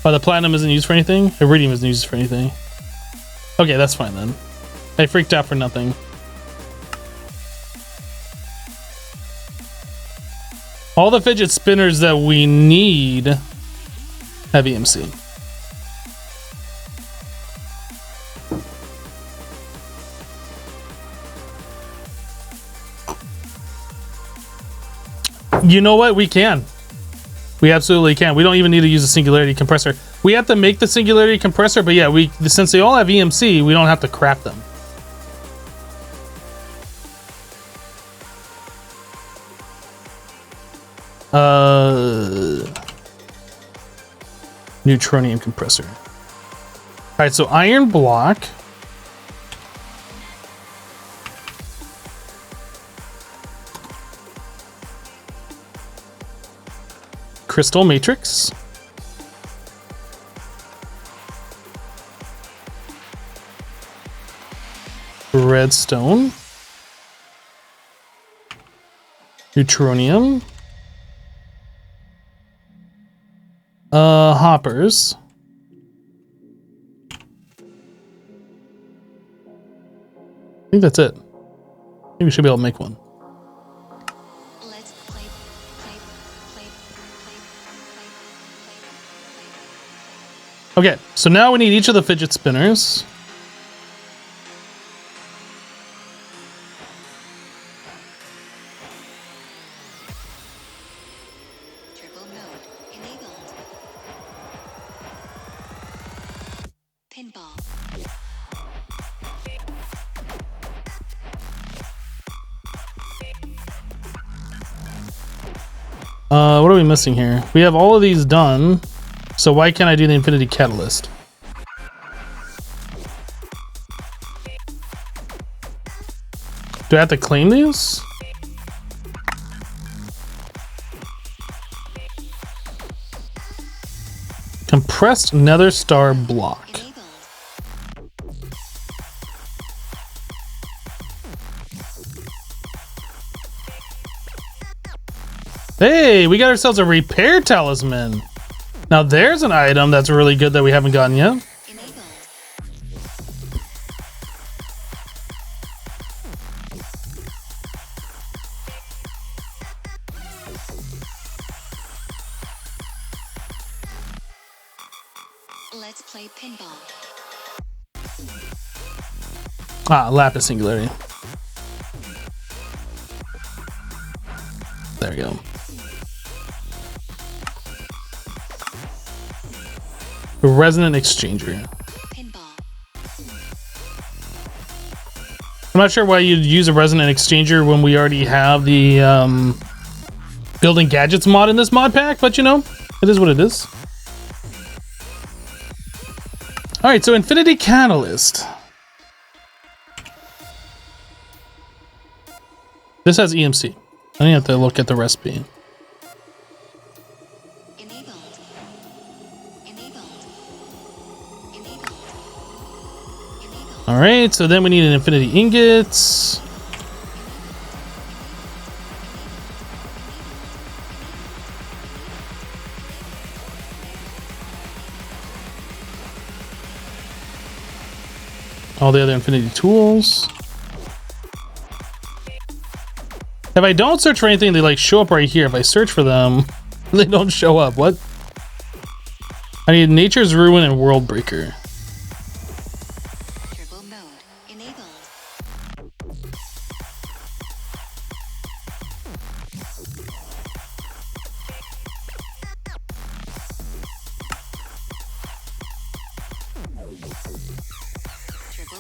Oh, the platinum isn't used for anything? Iridium isn't used for anything. Okay, that's fine then. I freaked out for nothing. All the fidget spinners that we need have EMC. You know what? We can. We absolutely can. We don't even need to use a singularity compressor. We have to make the singularity compressor, but yeah, since they all have EMC, we don't have to craft them. Neutronium compressor. All right, so iron block. Crystal matrix. Redstone. Neutronium. Hoppers. I think that's it. I think we should be able to make one. Okay, so now we need each of the fidget spinners. Turbo mode enabled. Pinball. What are we missing here? We have all of these done. So why can't I do the Infinity Catalyst? Do I have to claim these? Compressed Nether Star block. Hey, we got ourselves a repair talisman. Now there's an item that's really good that we haven't gotten yet. Let's play pinball. Ah, lapis singularity. There we go. Resonant exchanger. Pinball. I'm not sure why you'd use a resonant exchanger when we already have the building gadgets mod in this mod pack, but you know, it is what it is. All right, so Infinity Catalyst. This has EMC. I don't have to look at the recipe. Enabled. Enabled. Enabled. Enabled. All right, so then we need an Infinity Ingots. All the other Infinity tools. If I don't search for anything, they like show up right here. If I search for them, they don't show up. What? I need Nature's Ruin and World Breaker. Turbo mode enabled.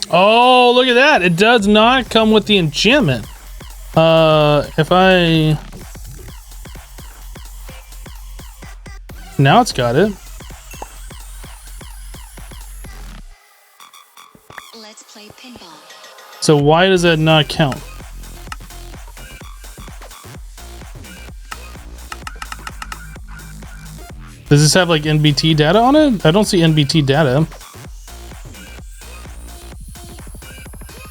Oh, look at that. It does not come with the enchantment. If I... Now it's got it. Let's play pinball. So why does that not count? Does this have like NBT data on it? I don't see NBT data.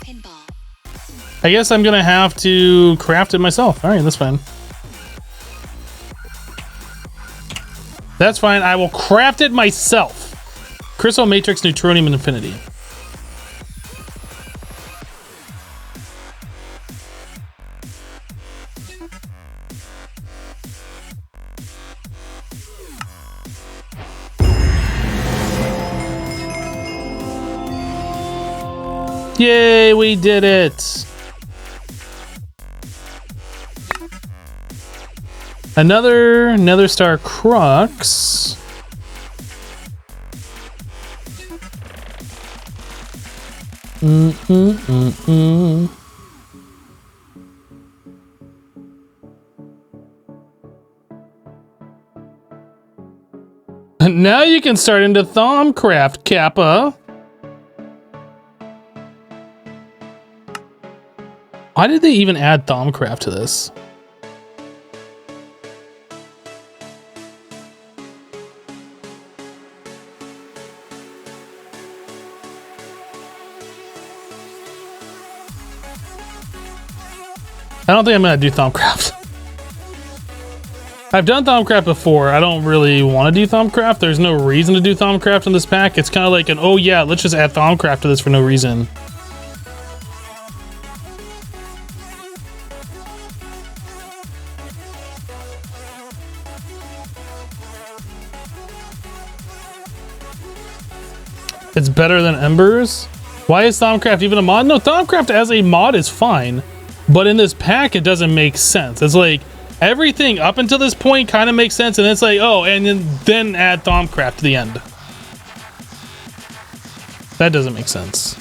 Pinball. I guess I'm gonna have to craft it myself. All right, that's fine. That's fine. I will craft it myself. Crystal Matrix Neutronium and Infinity. Yay, we did it. Another Nether Star Crux. Now you can start into Thaumcraft, Kappa. Why did they even add Thaumcraft to this? I don't think I'm gonna do Thaumcraft. I've done Thaumcraft before. I don't really want to do Thaumcraft. There's no reason to do Thaumcraft in this pack. It's kind of like an, oh yeah, let's just add Thaumcraft to this for no reason. It's better than Embers? Why is Thaumcraft even a mod? No, Thaumcraft as a mod is fine. But in this pack, it doesn't make sense. It's like everything up until this point kind of makes sense, and it's like, oh, and then add Thaumcraft to the end. That doesn't make sense.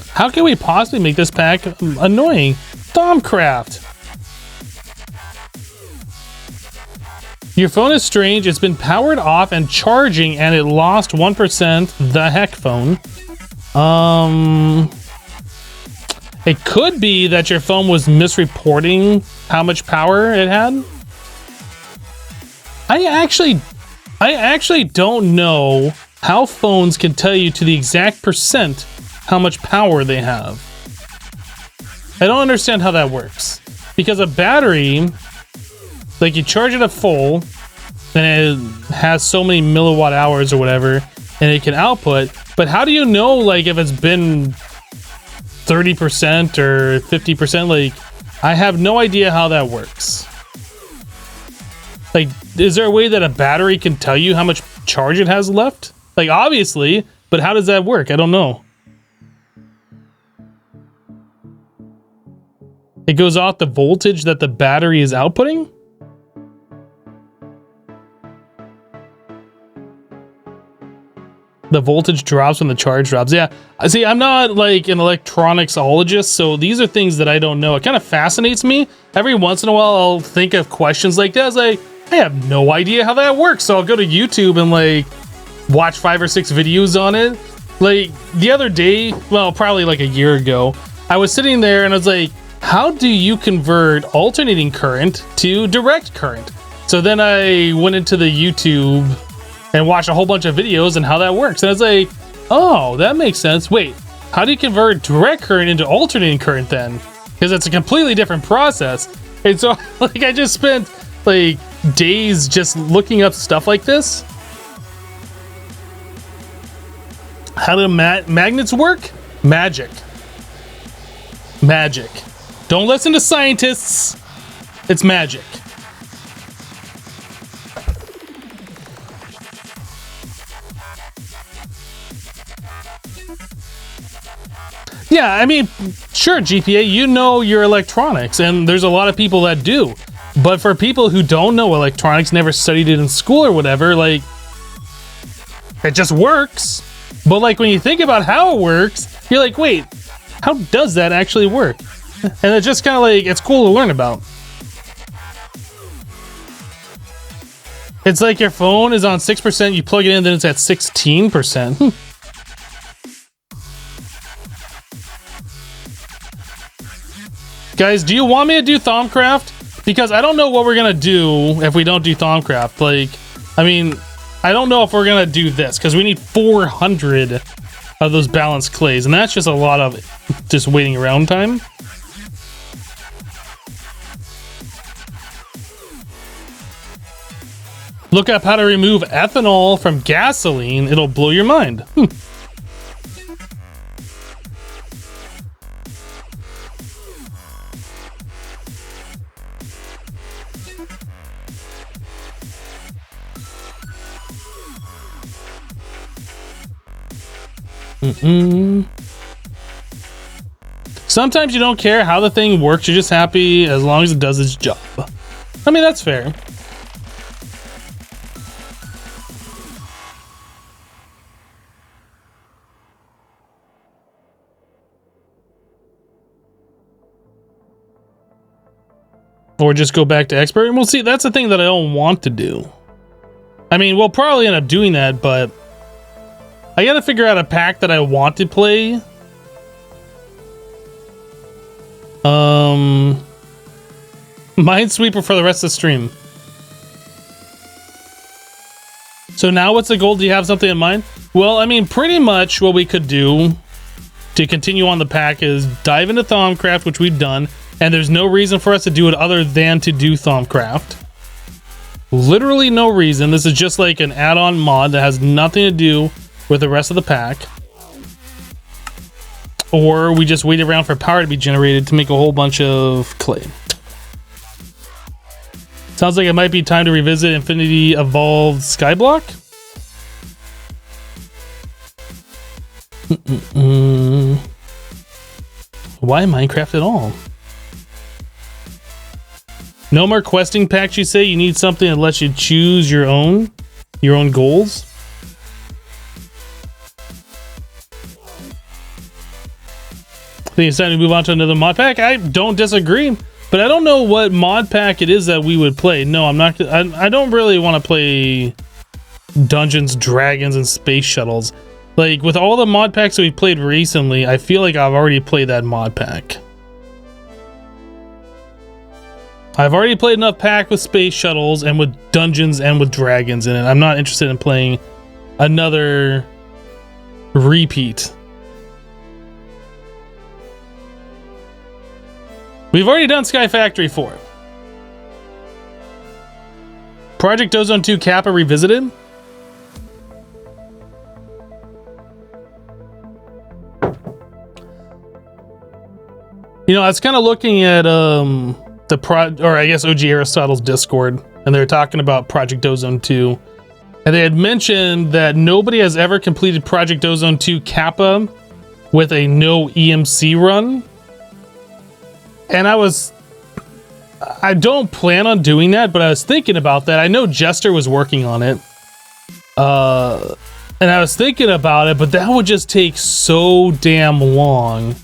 How can we possibly make this pack annoying? Thaumcraft. Your phone is strange. It's been powered off and charging, and it lost 1%. The heck, phone. It could be that your phone was misreporting how much power it had. I actually don't know how phones can tell you to the exact percent how much power they have. I don't understand how that works. Because a battery, like you charge it at full, and it has so many milliwatt hours or whatever, and it can output, but how do you know like if it's been 30% or 50%? Like, I have no idea how that works. Like, is there a way that a battery can tell you how much charge it has left? Like, obviously, but how does that work? I don't know. It goes off the voltage that the battery is outputting? The voltage drops when the charge drops. Yeah. See, I'm not like an electronicsologist, so these are things that I don't know. It kind of fascinates me. Every once in a while, I'll think of questions like that. It's like, I have no idea how that works. So I'll go to YouTube and like watch 5 or 6 videos on it. Like the other day, well, probably like a year ago, I was sitting there and I was like, how do you convert alternating current to direct current? So then I went into the YouTube and watched a whole bunch of videos and how that works. And I was like, oh, that makes sense. Wait, how do you convert direct current into alternating current then? Because it's a completely different process. And so like I just spent like days just looking up stuff like this. How do magnets work? Magic. Magic. Don't listen to scientists. It's magic. Yeah, I mean, sure, GPA, you know your electronics, and there's a lot of people that do. But for people who don't know electronics, never studied it in school or whatever, like, it just works. But like when you think about how it works, you're like, wait, how does that actually work? And it's just kind of like, it's cool to learn about. It's like your phone is on 6%, you plug it in, then it's at 16%. Guys, do you want me to do Thaumcraft? Because I don't know what we're gonna do if we don't do Thaumcraft. Like, I mean, I don't know if we're gonna do this because we need 400 of those balanced clays, and that's just a lot of just waiting around time. Look up how to remove ethanol from gasoline. It'll blow your mind. Sometimes you don't care how the thing works, you're just happy as long as it does its job. I mean, that's fair. Or just go back to expert, and we'll see. That's the thing that I don't want to do. I mean, we'll probably end up doing that, but I gotta figure out a pack that I want to play. Minesweeper for the rest of the stream. So now what's the goal? Do you have something in mind? Well, I mean, pretty much what we could do to continue on the pack is dive into Thaumcraft, which we've done, and there's no reason for us to do it other than to do Thaumcraft. Literally no reason. This is just like an add-on mod that has nothing to do with the rest of the pack. Or we just wait around for power to be generated to make a whole bunch of clay. Sounds like it might be time to revisit Infinity Evolved Skyblock. Why Minecraft at all? No more questing packs, you say? You need something that lets you choose your own goals? I think it's time to move on to another mod pack. I don't disagree, but I don't know what mod pack it is that we would play. No, I'm not. I don't really want to play Dungeons, Dragons, and Space Shuttles. Like, with all the mod packs that we've played recently, I feel like I've already played that mod pack. I've already played enough pack with Space Shuttles and with Dungeons and with Dragons in it. I'm not interested in playing another repeat. We've already done Sky Factory 4. Project Ozone 2 Kappa Revisited. You know, I was kind of looking at I guess OG Aristotle's Discord, and they were talking about Project Ozone 2. And they had mentioned that nobody has ever completed Project Ozone 2 Kappa with a no EMC run. And I don't plan on doing that, but I was thinking about that. I know Jester was working on it. And I was thinking about it, but that would just take so damn long.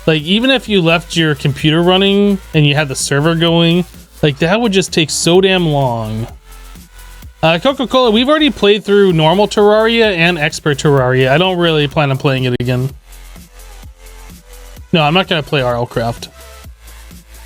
Like, even if you left your computer running and you had the server going, like, that would just take so damn long. Coca-Cola, we've already played through normal Terraria and expert Terraria. I don't really plan on playing it again. No, I'm not going to play RLCraft.